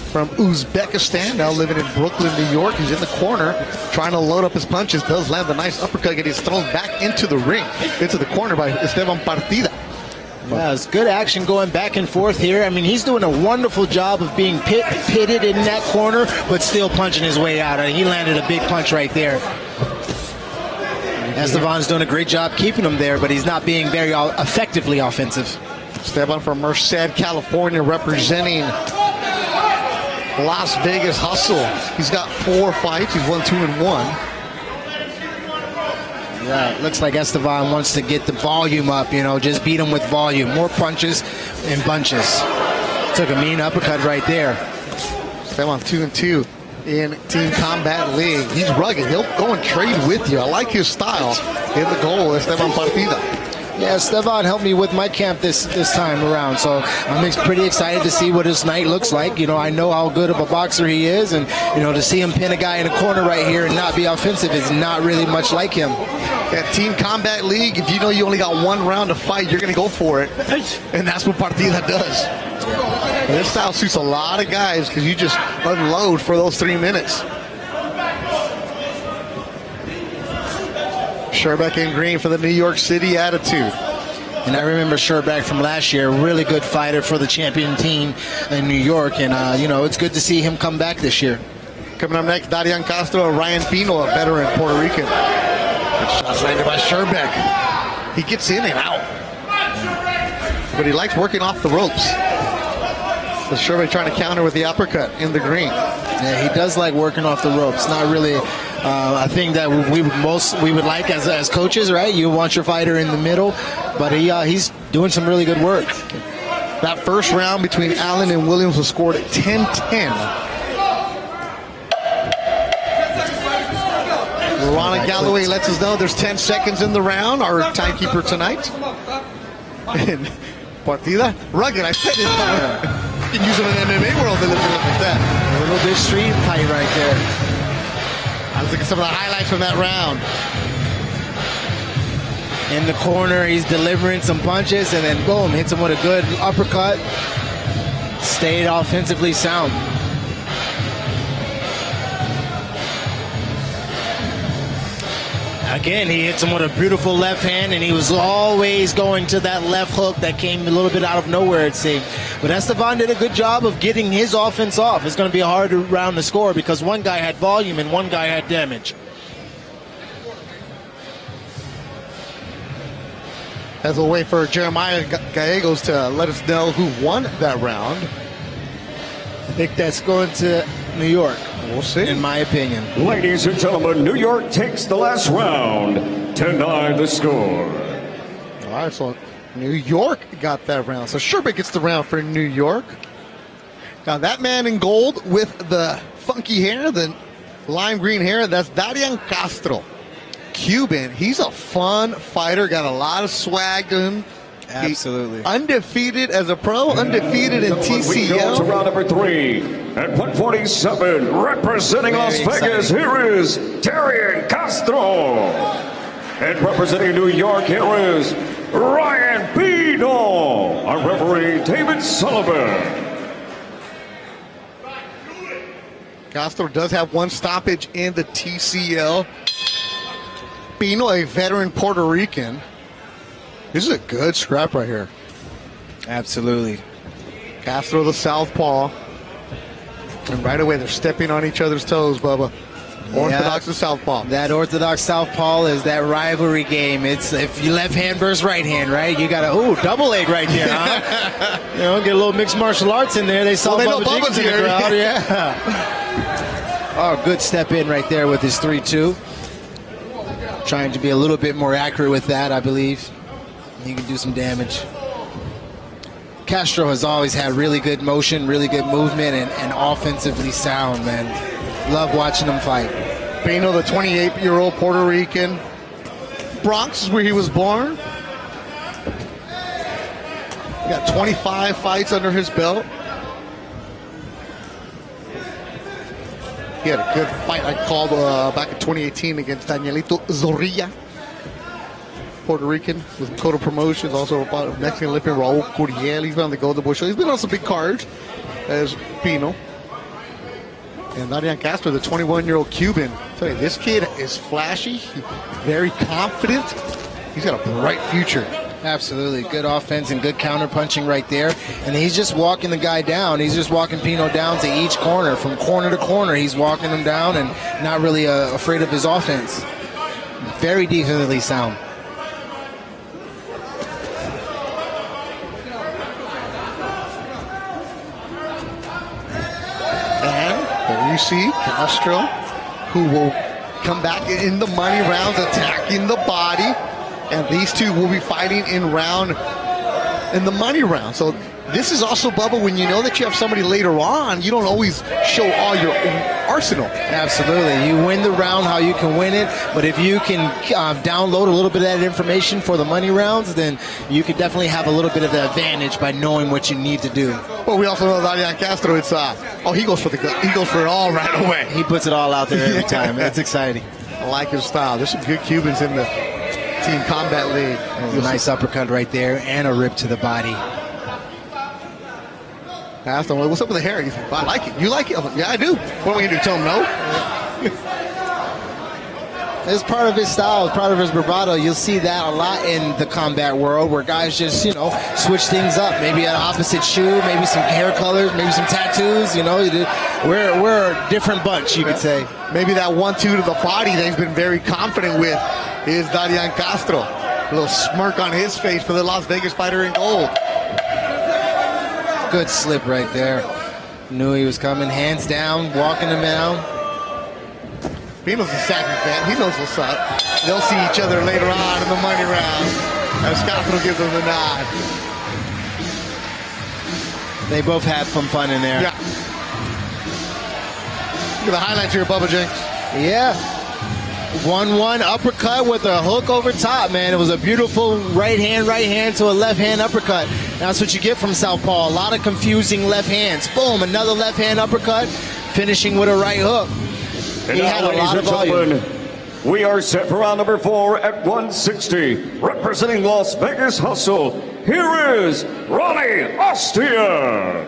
from Uzbekistan, now living in Brooklyn, New York. He's in the corner, trying to load up his punches. Does land a nice uppercut, and he's thrown back into the ring, into the corner by Estevan Partida. Yeah, it's good action going back and forth here. I mean, he's doing a wonderful job of being pitted in that corner, but still punching his way out. He landed a big punch right there. Estevan's doing a great job keeping him there, but he's not being very effectively offensive. Estevan from Merced, California, representing Las Vegas Hustle. He's got 4 fights. He's won 2 and 1. Yeah, it looks like Estevan wants to get the volume up, just beat him with volume. More punches and bunches. Took a mean uppercut right there. Estevan 2 and 2 in Team Combat League. He's rugged. He'll go and trade with you. I like his style in the goal, Estevan Partida. Yeah, Estevan helped me with my camp this time around, so I'm pretty excited to see what his night looks like. You know, I know how good of a boxer he is, and, you know, to see him pin a guy in a corner right here and not be offensive is not really much like him. At Team Combat League, if you know you only got one round to fight, you're going to go for it. And that's what Partida does. And this style suits a lot of guys because you just unload for those 3 minutes. Sherbek in green for the New York City Attitude. And I remember Sherbek from last year, really good fighter for the champion team in New York. And, you know, it's good to see him come back this year. Coming up next, Darian Castro and Ryan Pino, a veteran Puerto Rican. Shots landed by Sherbek. He gets in and out. But he likes working off the ropes. So Sherbek trying to counter with the uppercut in the green. Yeah, he does like working off the ropes. Not really a thing that we would like as coaches, right? You want your fighter in the middle, but he's doing some really good work. That first round between Allen and Williams was scored at 10-10. Ronnie Galloway lets us know there's 10 seconds in the round, our timekeeper tonight. And Partida, rugged, I said it. You can use him in the MMA world to look at that. A little bit street fight right there. I was looking at some of the highlights from that round. In the corner, he's delivering some punches, and then boom, hits him with a good uppercut. Stayed offensively sound. Again, he hits him with a beautiful left hand, and he was always going to that left hook that came a little bit out of nowhere, it seemed. But Estevan did a good job of getting his offense off. It's going to be a hard round to score because one guy had volume and one guy had damage. As we'll wait for Jeremiah Gallegos to let us know who won that round. I think that's going to New York. We'll see. In my opinion. Ladies and gentlemen, New York takes the last round. 10-9 the score. All right, so New York got that round. So Sherbek gets the round for New York. Now that man in gold with the funky hair, the lime green hair, that's Darian Castro. Cuban. He's a fun fighter, got a lot of swag to him. Absolutely. He's undefeated as a pro, undefeated in TCL. We go to round number 3 at 147, representing Las Vegas, here is Darian Castro. And representing New York, here is Ryan Pino. Our referee, David Sullivan. Castro does have one stoppage in the TCL. Pino, a veteran Puerto Rican. This is a good scrap right here. Absolutely. Castro the southpaw. And right away they're stepping on each other's toes, Bubba. Orthodox and southpaw. That orthodox southpaw is that rivalry game. It's if you left hand versus right hand, right? You got a double leg right there, huh? You know, get a little mixed martial arts in there. They saw Bubba's in the crowd, yeah. Oh, good step in right there with his 3-2. Trying to be a little bit more accurate with that, I believe. He can do some damage. Castro has always had really good motion, really good movement, and offensively sound, man. Love watching him fight. Pino, the 28-year-old Puerto Rican. Bronx is where he was born. He got 25 fights under his belt. He had a good fight I called back in 2018 against Danielito Zorrilla. Puerto Rican with Coda Promotions, also about Mexican Olympian Raul Curiel. He's been on the Golden Boy show. He's been on some big cards as Pino. And Darian Castro, the 21-year-old Cuban. I tell you, this kid is flashy, very confident. He's got a bright future. Absolutely. Good offense and good counter punching right there. And he's just walking the guy down. He's just walking Pino down to each corner. From corner to corner, he's walking him down and not really afraid of his offense. Very defensively sound. You see Castro, who will come back in the money rounds, attacking the body, and these two will be fighting in the money round. So this is also, Bubba, when you know that you have somebody later on, you don't always show all your arsenal. Absolutely. You win the round how you can win it, but if you can download a little bit of that information for the money rounds, then you could definitely have a little bit of the advantage by knowing what you need to do. Well, we also know Darian Castro, it's, he goes for it all right away. He puts it all out there every time. It's exciting. I like his style. There's some good Cubans in the Team Combat League. A nice uppercut right there and a rip to the body. I asked him, what's up with the hair? He's like, I like it. You like it? I'm like, yeah, I do. What am I going to do? Tell him no? It's part of his style, it's part of his bravado. You'll see that a lot in the combat world where guys just, switch things up. Maybe an opposite shoe, maybe some hair colors, maybe some tattoos, We're a different bunch, you could say. Maybe that 1-2 to the body that he's been very confident with is Darian Castro. A little smirk on his face for the Las Vegas fighter in gold. Good slip right there. Knew he was coming, hands down, walking him down. Pino's a savvy fan. He knows what's up. They'll see each other later on in the money round as Castro gives them the nod. They both had some fun in there. Yeah. Look at the highlights here, Bubba Jenks. Yeah. 1-1 uppercut with a hook over top, man. It was a beautiful right hand to a left hand uppercut. That's what you get from Southpaw. A lot of confusing left hands. Boom, another left hand uppercut, finishing with a right hook. And he now, had a lot of volume. We are set for round number 4 at 160. Representing Las Vegas Hustle, here is Ronnie Austion.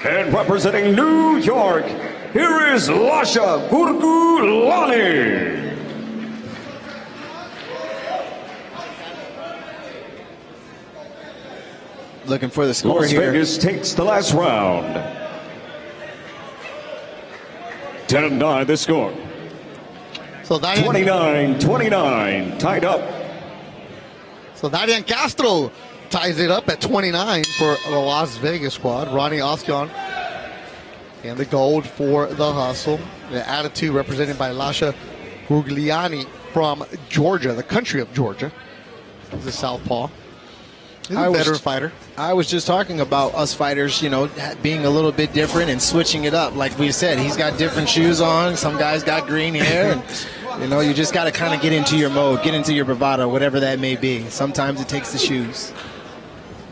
And representing New York, here is Lasha Gurguliani. Looking for the score Las here. Vegas takes the last round. 10-9 the score. So 29-29, tied up. So Darian Castro ties it up at 29 for the Las Vegas squad. Ronnie Austion and the gold for the Hustle. The attitude represented by Lasha Gurguliani from Georgia, the country of Georgia. He's a southpaw. He's a veteran fighter. I was just talking about us fighters, being a little bit different and switching it up. Like we said, he's got different shoes on. Some guys got green hair. And, you just got to kind of get into your mode, get into your bravado, whatever that may be. Sometimes it takes the shoes.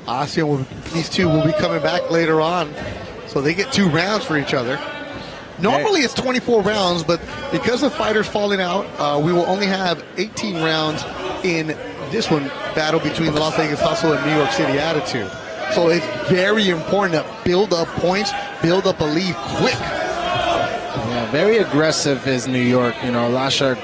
Austin, these two will be coming back later on. So they get 2 rounds for each other. Normally it's 24 rounds, but because the fighters falling out, we will only have 18 rounds in this one battle between the Las Vegas Hustle and New York City Attitude. So it's very important to build up points, build up a lead quick. Yeah, very aggressive is New York. Lasha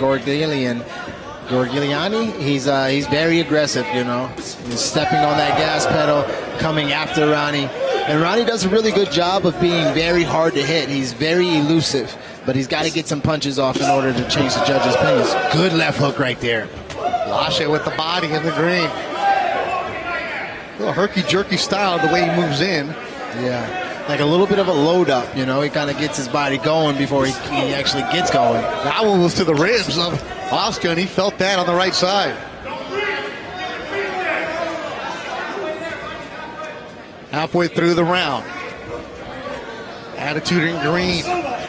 Gurguliani, he's very aggressive. He's stepping on that gas pedal, coming after Ronnie. And Ronnie does a really good job of being very hard to hit. He's very elusive, but he's got to get some punches off in order to change the judges' opinions. Good left hook right there. Lasha with the body in the green. A little herky-jerky style, the way he moves in. Yeah, like a little bit of a load up, He kind of gets his body going before he actually gets going. That one was to the ribs of Austin. He felt that on the right side. Halfway through the round. Attitude in green.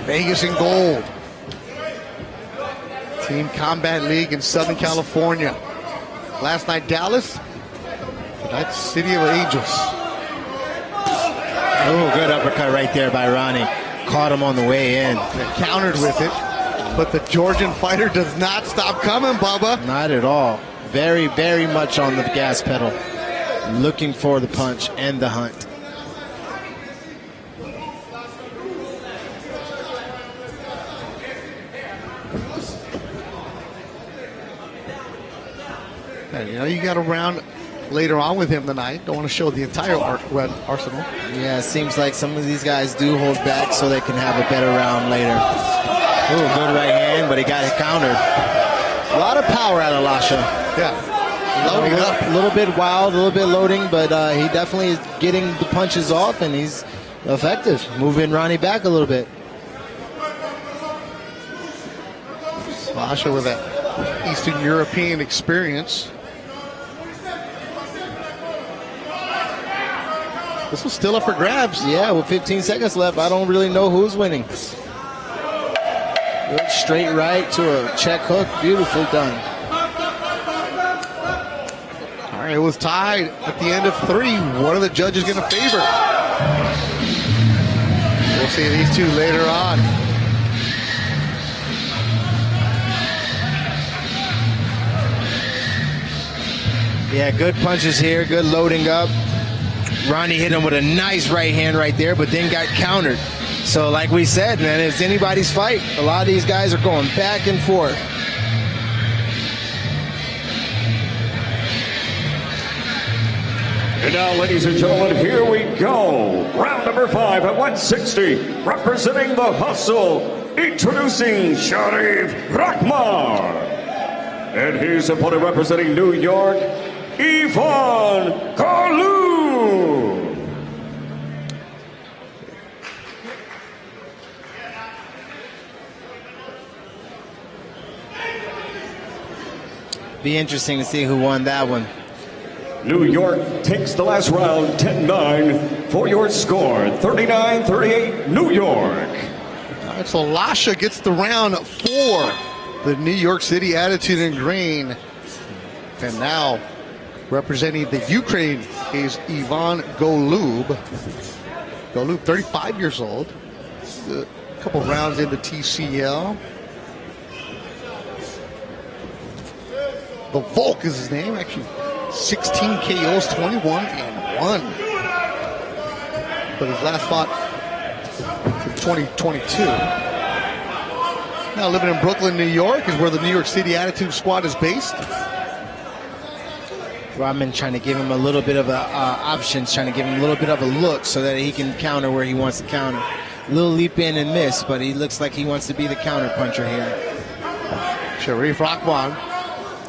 Vegas in gold. Team Combat League in Southern California. Last night, Dallas. Tonight, City of Angels. Oh, good uppercut right there by Ronnie. Caught him on the way in. They countered with it. But the Georgian fighter does not stop coming, Bubba. Not at all. Very, very much on the gas pedal. Looking for the punch and the hunt. You got a round later on with him tonight. Don't want to show the entire arsenal. Yeah, it seems like some of these guys do hold back so they can have a better round later. Ooh, good right hand, but he got it countered. A lot of power out of Lasha. Yeah. Loading up. A little bit wild, a little bit loading, but he definitely is getting the punches off, and he's effective. Moving Ronnie back a little bit. Lasha with that Eastern European experience. This was still up for grabs. Yeah, with 15 seconds left, I don't really know who's winning. Good straight right to a check hook. Beautiful done. All right, it was tied at the end of 3. One of the judges going to favor. We'll see these two later on. Yeah, good punches here, good loading up. Ronnie hit him with a nice right hand right there, but then got countered. So like we said, man, it's anybody's fight. A lot of these guys are going back and forth. And now, ladies and gentlemen, here we go. Round number 5 at 160, representing the Hustle, introducing Sharif Rahman. And his opponent representing New York, Golub. Be interesting to see who won that one. New York takes the last round, 10-9 for your score, 39-38 New York. All right, so Lasha gets the round 4. The New York City Attitude and Grain. And now, representing the Ukraine is Ivan Golub. Golub, 35 years old. A couple rounds into TCL. The Volk is his name, actually. 16 KOs, 21-1. But his last fight in 2022. Now living in Brooklyn, New York is where the New York City Attitude Squad is based. Rahman trying to give him a little bit of options, trying to give him a little bit of a look so that he can counter where he wants to counter. A little leap in and miss, but he looks like he wants to be the counter puncher here. Sharif Rahman.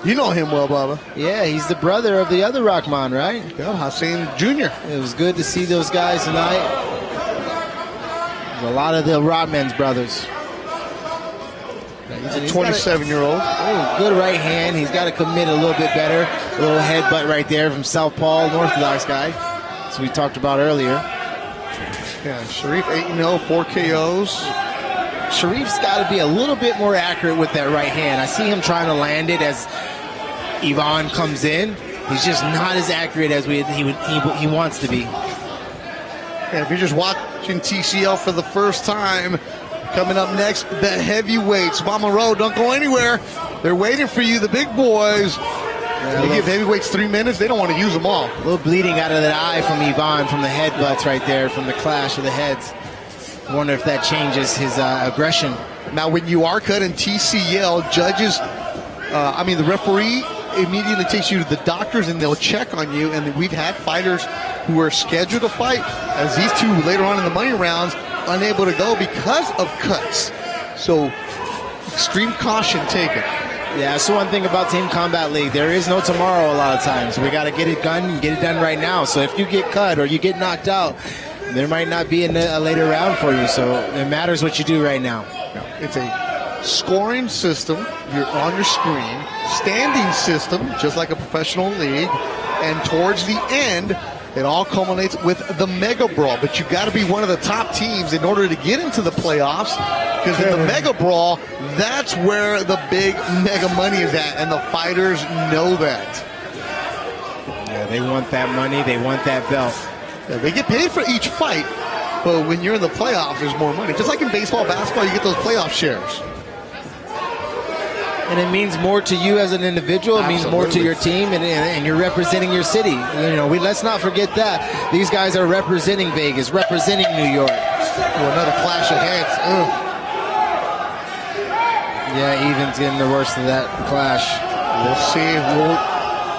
You know him well, Bubba. Yeah, he's the brother of the other Rahman, right? Yeah, Hassan Jr. It was good to see those guys tonight. There's a lot of the Rahman's brothers. He's a 27-year-old. Oh, good right hand. He's got to commit a little bit better. A little headbutt right there from Southpaw, an Orthodox guy. As we talked about earlier. Yeah, Sharif 8-0, 4 KOs. Sharif's got to be a little bit more accurate with that right hand. I see him trying to land it as Ivan comes in. He's just not as accurate as he wants to be. Yeah, if you're just watching TCL for the first time, coming up next, the heavyweights. Mama Road, don't go anywhere. They're waiting for you, the big boys. They give heavyweights 3 minutes. They don't want to use them all. A little bleeding out of the eye from Ivan from the headbutts right there, from the clash of the heads. I wonder if that changes his aggression. Now, when you are cut in TCL, judges, the referee immediately takes you to the doctors and they'll check on you. And we've had fighters who are scheduled to fight, as these two later on in the money rounds, unable to go because of cuts. So, extreme caution taken. Yeah, that's the one thing about Team Combat League. There is no tomorrow a lot of times. We got to get it done and get it done right now. So if you get cut or you get knocked out, there might not be a later round for you. So it matters what you do right now. It's a scoring system. You're on your screen. Standing system, just like a professional league. And towards the end, it all culminates with the Mega Brawl. But you got to be one of the top teams in order to get into the playoffs. Because in the Mega Brawl, that's where the big mega money is at. And the fighters know that. Yeah, they want that money. They want that belt. Yeah, they get paid for each fight. But when you're in the playoffs, there's more money. Just like in baseball, basketball, you get those playoff shares. And it means more to you as an individual. It means more to your team, and you're representing your city. Let's not forget that. These guys are representing Vegas, representing New York. Another clash of heads. Ugh. Yeah, Evan's getting the worst of that clash. We'll see. We'll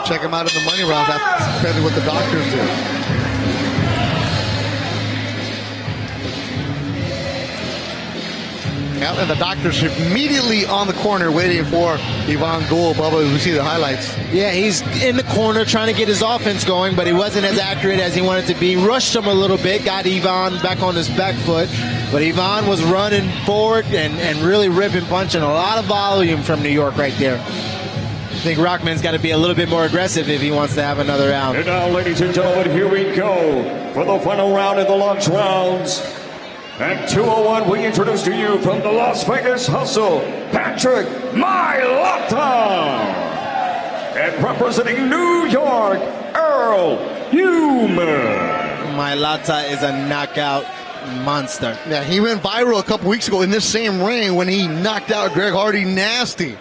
check him out in the money round. That's depending what the doctors do. Yeah, and the doctors immediately on the corner waiting for Ivan Golub. Bubba, we see the highlights. Yeah, he's in the corner trying to get his offense going, but he wasn't as accurate as he wanted to be. Rushed him a little bit, got Ivan back on his back foot. But Ivan was running forward and really ripping, punching. A lot of volume from New York right there. think Rahman's got to be a little bit more aggressive if he wants to have another round. And now, ladies and gentlemen, here we go for the final round in the launch rounds. At 2:01, we introduce to you from the Las Vegas Hustle, Patrick Mailata. And representing New York, Earl Newman. Mailata is a knockout monster. Yeah, he went viral a couple weeks ago in this same ring when he knocked out Greg Hardy nasty.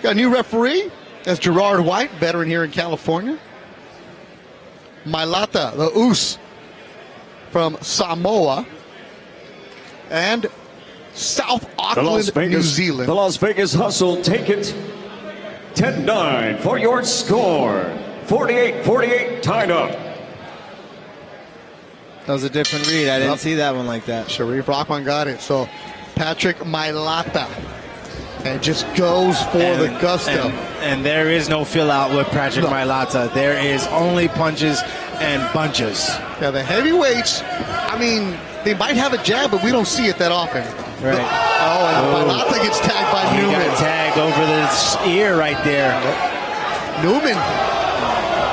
Got a new referee. That's Gerard White, veteran here in California. Mailata, the Oos from Samoa. And South Auckland, New Zealand. The Las Vegas Hustle, take it 10-9 for your score. 48-48 tied up. That was a different read. I didn't see that one like that. Sharif Rahman got it. So Patrick Mailata. And just goes for the gusto. And there is no fill out with Patrick Mailata. There is only punches and bunches. Yeah, the heavyweights, I mean, they might have a jab, but we don't see it that often. Right. And Mailata gets tagged by Newman. He got tagged over the ear right there. Newman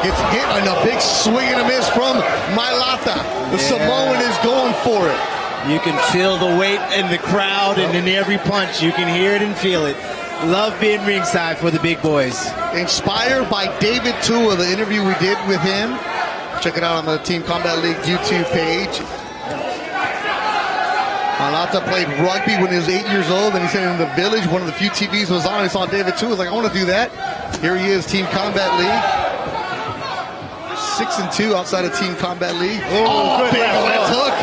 gets hit on a big swing and a miss from Mailata. The Samoan is going for it. You can feel the weight in the crowd and in every punch. You can hear it and feel it. Love being ringside for the big boys. Inspired by David Tua, the interview we did with him. Check it out on the Team Combat League YouTube page. Mailata played rugby when he was 8 years old, and he said in the village, one of the few TVs was on, and he saw David Tua. He was like, I want to do that. Here he is, Team Combat League. 6-2 outside of Team Combat League. Oh, big left hook.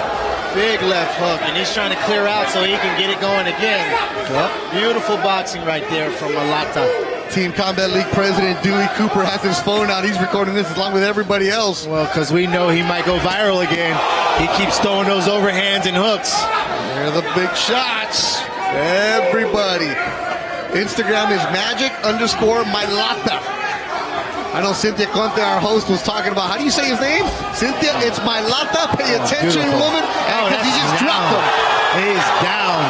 Big left hook, and he's trying to clear out so he can get it going again. Yep. Beautiful boxing right there from Mailata. Team Combat League President Dewey Cooper has his phone out. He's recording this along with everybody else. Well, because we know he might go viral again. He keeps throwing those overhands and hooks. They're the big shots. Everybody. Instagram is magic_Mailata. I know Cynthia Conte, our host, was talking about, how do you say his name? Cynthia, it's Mailata. Pay attention, woman. Because he just dropped him. He's down.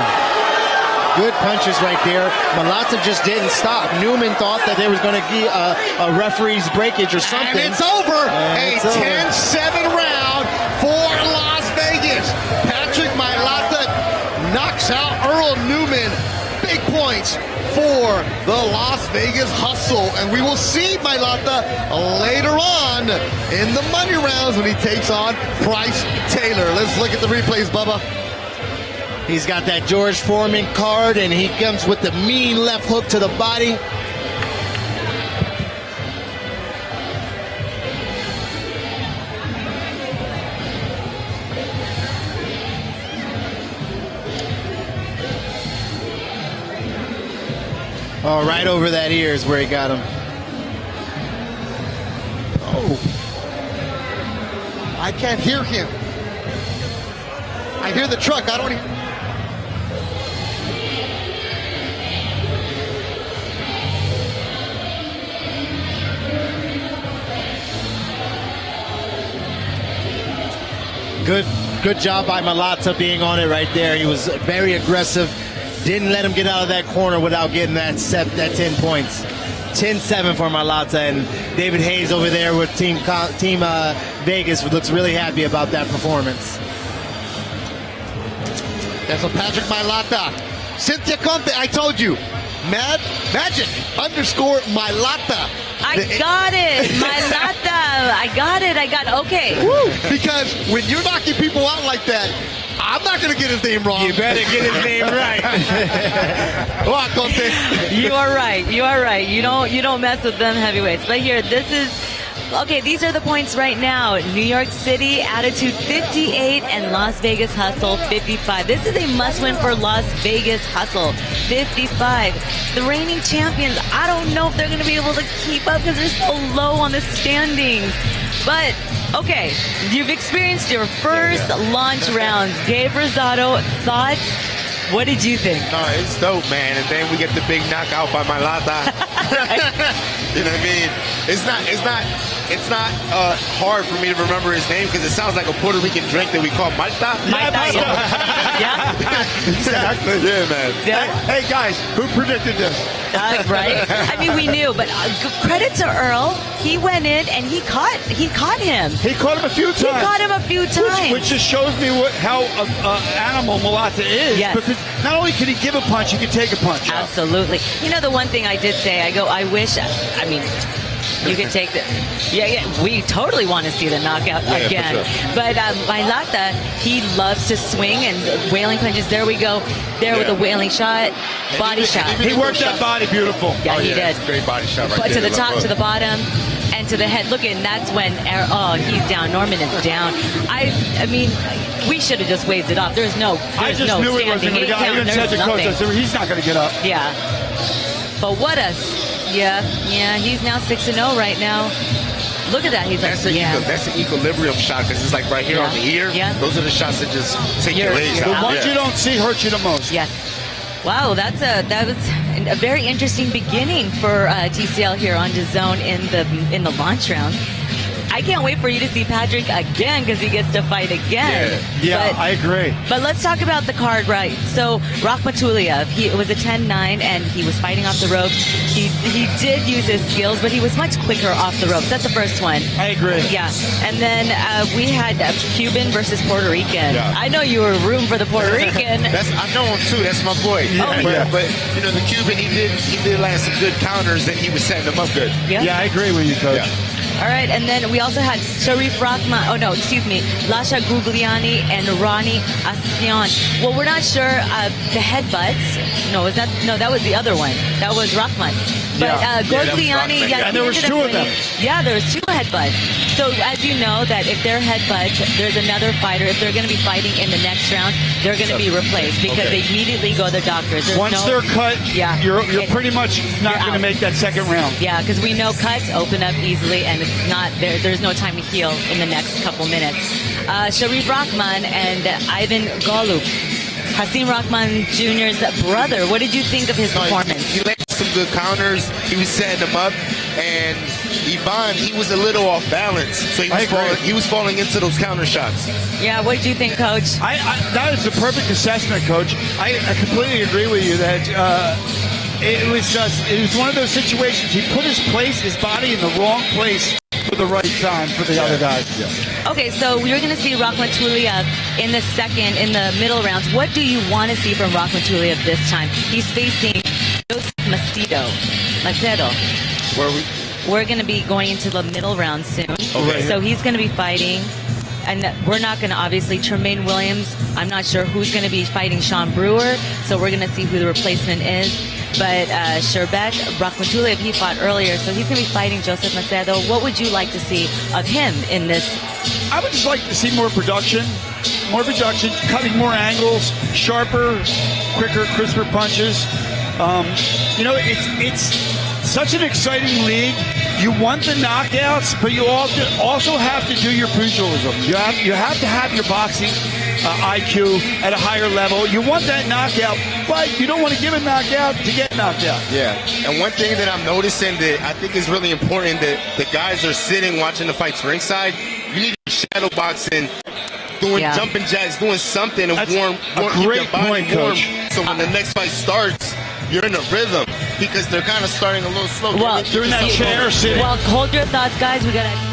Good punches right there. Mailata just didn't stop. Newman thought that there was going to be a referee's breakage or something. And it's over. A 10-7 round for Las Vegas. Patrick Mailata knocks out Earl Newman. Big points for the Las Vegas Hustle. And we will see Mailata later on in the money rounds when he takes on Bryce Taylor. Let's look at the replays, Bubba. He's got that George Foreman card, and he comes with the mean left hook to the body. Oh, right over that ear is where he got him. Oh. I can't hear him. I hear the truck. I don't hear. Good job by Mailata being on it right there. He was very aggressive. Didn't let him get out of that corner without getting that 10 points. 10-7 for Mailata, and David Hayes over there with Team Vegas looks really happy about that performance. That's a Patrick Mailata. Cynthia Conte, I told you. Magic_Mailata. I got it. Mailata. I got it. Okay. Woo. Because when you're knocking people out like that, I'm not going to get his name wrong. You better get his name right. You are right. You don't mess with them heavyweights. But here, these are the points right now. New York City, Attitude 58, and Las Vegas Hustle 55. This is a must-win for Las Vegas Hustle 55. The reigning champions, I don't know if they're going to be able to keep up because they're so low on the standings. But, okay, you've experienced your first launch rounds. Gabe Rosado, thoughts? What did you think? No, it's dope, man. And then we get the big knockout by Mailata. You know what I mean? It's not hard for me to remember his name because it sounds like a Puerto Rican drink that we call Malta. Yeah. Exactly. Yeah, man. Hey, guys, who predicted this? Right? I mean, we knew, but credit to Earl. He went in and he caught him. He caught him a few times. He caught him a few times. Which just shows me how animal Mailata is. Yes. Because not only can he give a punch, he can take a punch. Absolutely. You know, the one thing I did say, I wish, I mean, you can take the, we totally want to see the knockout again. For sure. But Mailata, he loves to swing and wailing punches. There we go. There with a wailing shot, body shot. He worked that body beautiful. Yeah, he did. That's a great body shot right But there. to the top, to the bottom, and to the head. Look, and that's when, he's down. Norman is down. I mean, we should have just waved it off. There's no I just knew he wasn't going to get up. I even said to coach, I said, he's not going to get up. Yeah. But what a... Yeah, he's now 6-0 right now. Look at that. He's That's like, that's an equilibrium shot because it's like right here on the ear. Yeah. Those are the shots that just take your legs The out. ones you don't see hurt you the most. Yes. Wow, that was a very interesting beginning for TCL here on DAZN in the launch round. I can't wait for you to see Patrick again because he gets to fight again. Yeah, I agree. But let's talk about the card, right? So Rakhmatulloev, it was a 10-9 and he was fighting off the ropes. He did use his skills, but he was much quicker off the ropes. That's the first one. I agree. Yeah. And then we had Cuban versus Puerto Rican. Yeah. I know you were rooting for the Puerto Rican. I know him too. That's my boy. But you know the Cuban, he did land some good counters and he was setting them up good. Yeah, I agree with you, coach. Yeah. All right, and then we also had Sharif Rahman, Lasha Gurguliani and Ronnie Austion. Well, we're not sure the headbutts. That was the other one. That was Rahman. But Gurguliani, and there was two of them. Yeah, there was two headbutts. So as you know, that if they're headbutts, there's another fighter. If they're going to be fighting in the next round, they're going to be replaced because they immediately go to the doctors. Once they're cut, you're pretty much not going to make that second round. Yeah, because we know cuts open up easily, and it's not there's no time to heal in the next couple minutes. Sharif Rahman and Ivan Golub, Hasim Rahman Jr.'s brother. What did you think of his performance? He landed some good counters. He was setting them up, and Ivan, he was a little off balance, so he was falling into those counter shots. Yeah, what did you think, Coach? That is the perfect assessment, Coach. I completely agree with you that it was one of those situations. He put his body in the wrong place for the right time for the other guys. Yeah. Okay, so we're going to see Rakhmatulloev in the middle rounds. What do you want to see from Rakhmatulloev this time? He's facing Joseph Macedo. We're going to be going into the middle round soon. Okay. So he's going to be fighting. And we're not going to, obviously, Tramaine Williams, I'm not sure who's going to be fighting Sean Brewer, so we're going to see who the replacement is. But Sherbek, Rakhmatulloev, he fought earlier, so he's going to be fighting Joseph Macedo. What would you like to see of him in this? I would just like to see more production, cutting more angles, sharper, quicker, crisper punches. It's such an exciting league. You want the knockouts, but you also have to do your pugilism. You have to have your boxing IQ at a higher level. You want that knockout, but you don't want to give a knockout to get knocked out. Yeah, and one thing that I'm noticing that I think is really important that the guys are sitting watching the fights ringside. You need to be shadow boxing, doing jumping jacks, doing something to warm keep your body warm. So when the next fight starts, you're in a rhythm because they're kind of starting a little slow. Well, they're in that chair sitting. Well, hold your thoughts, guys. We got to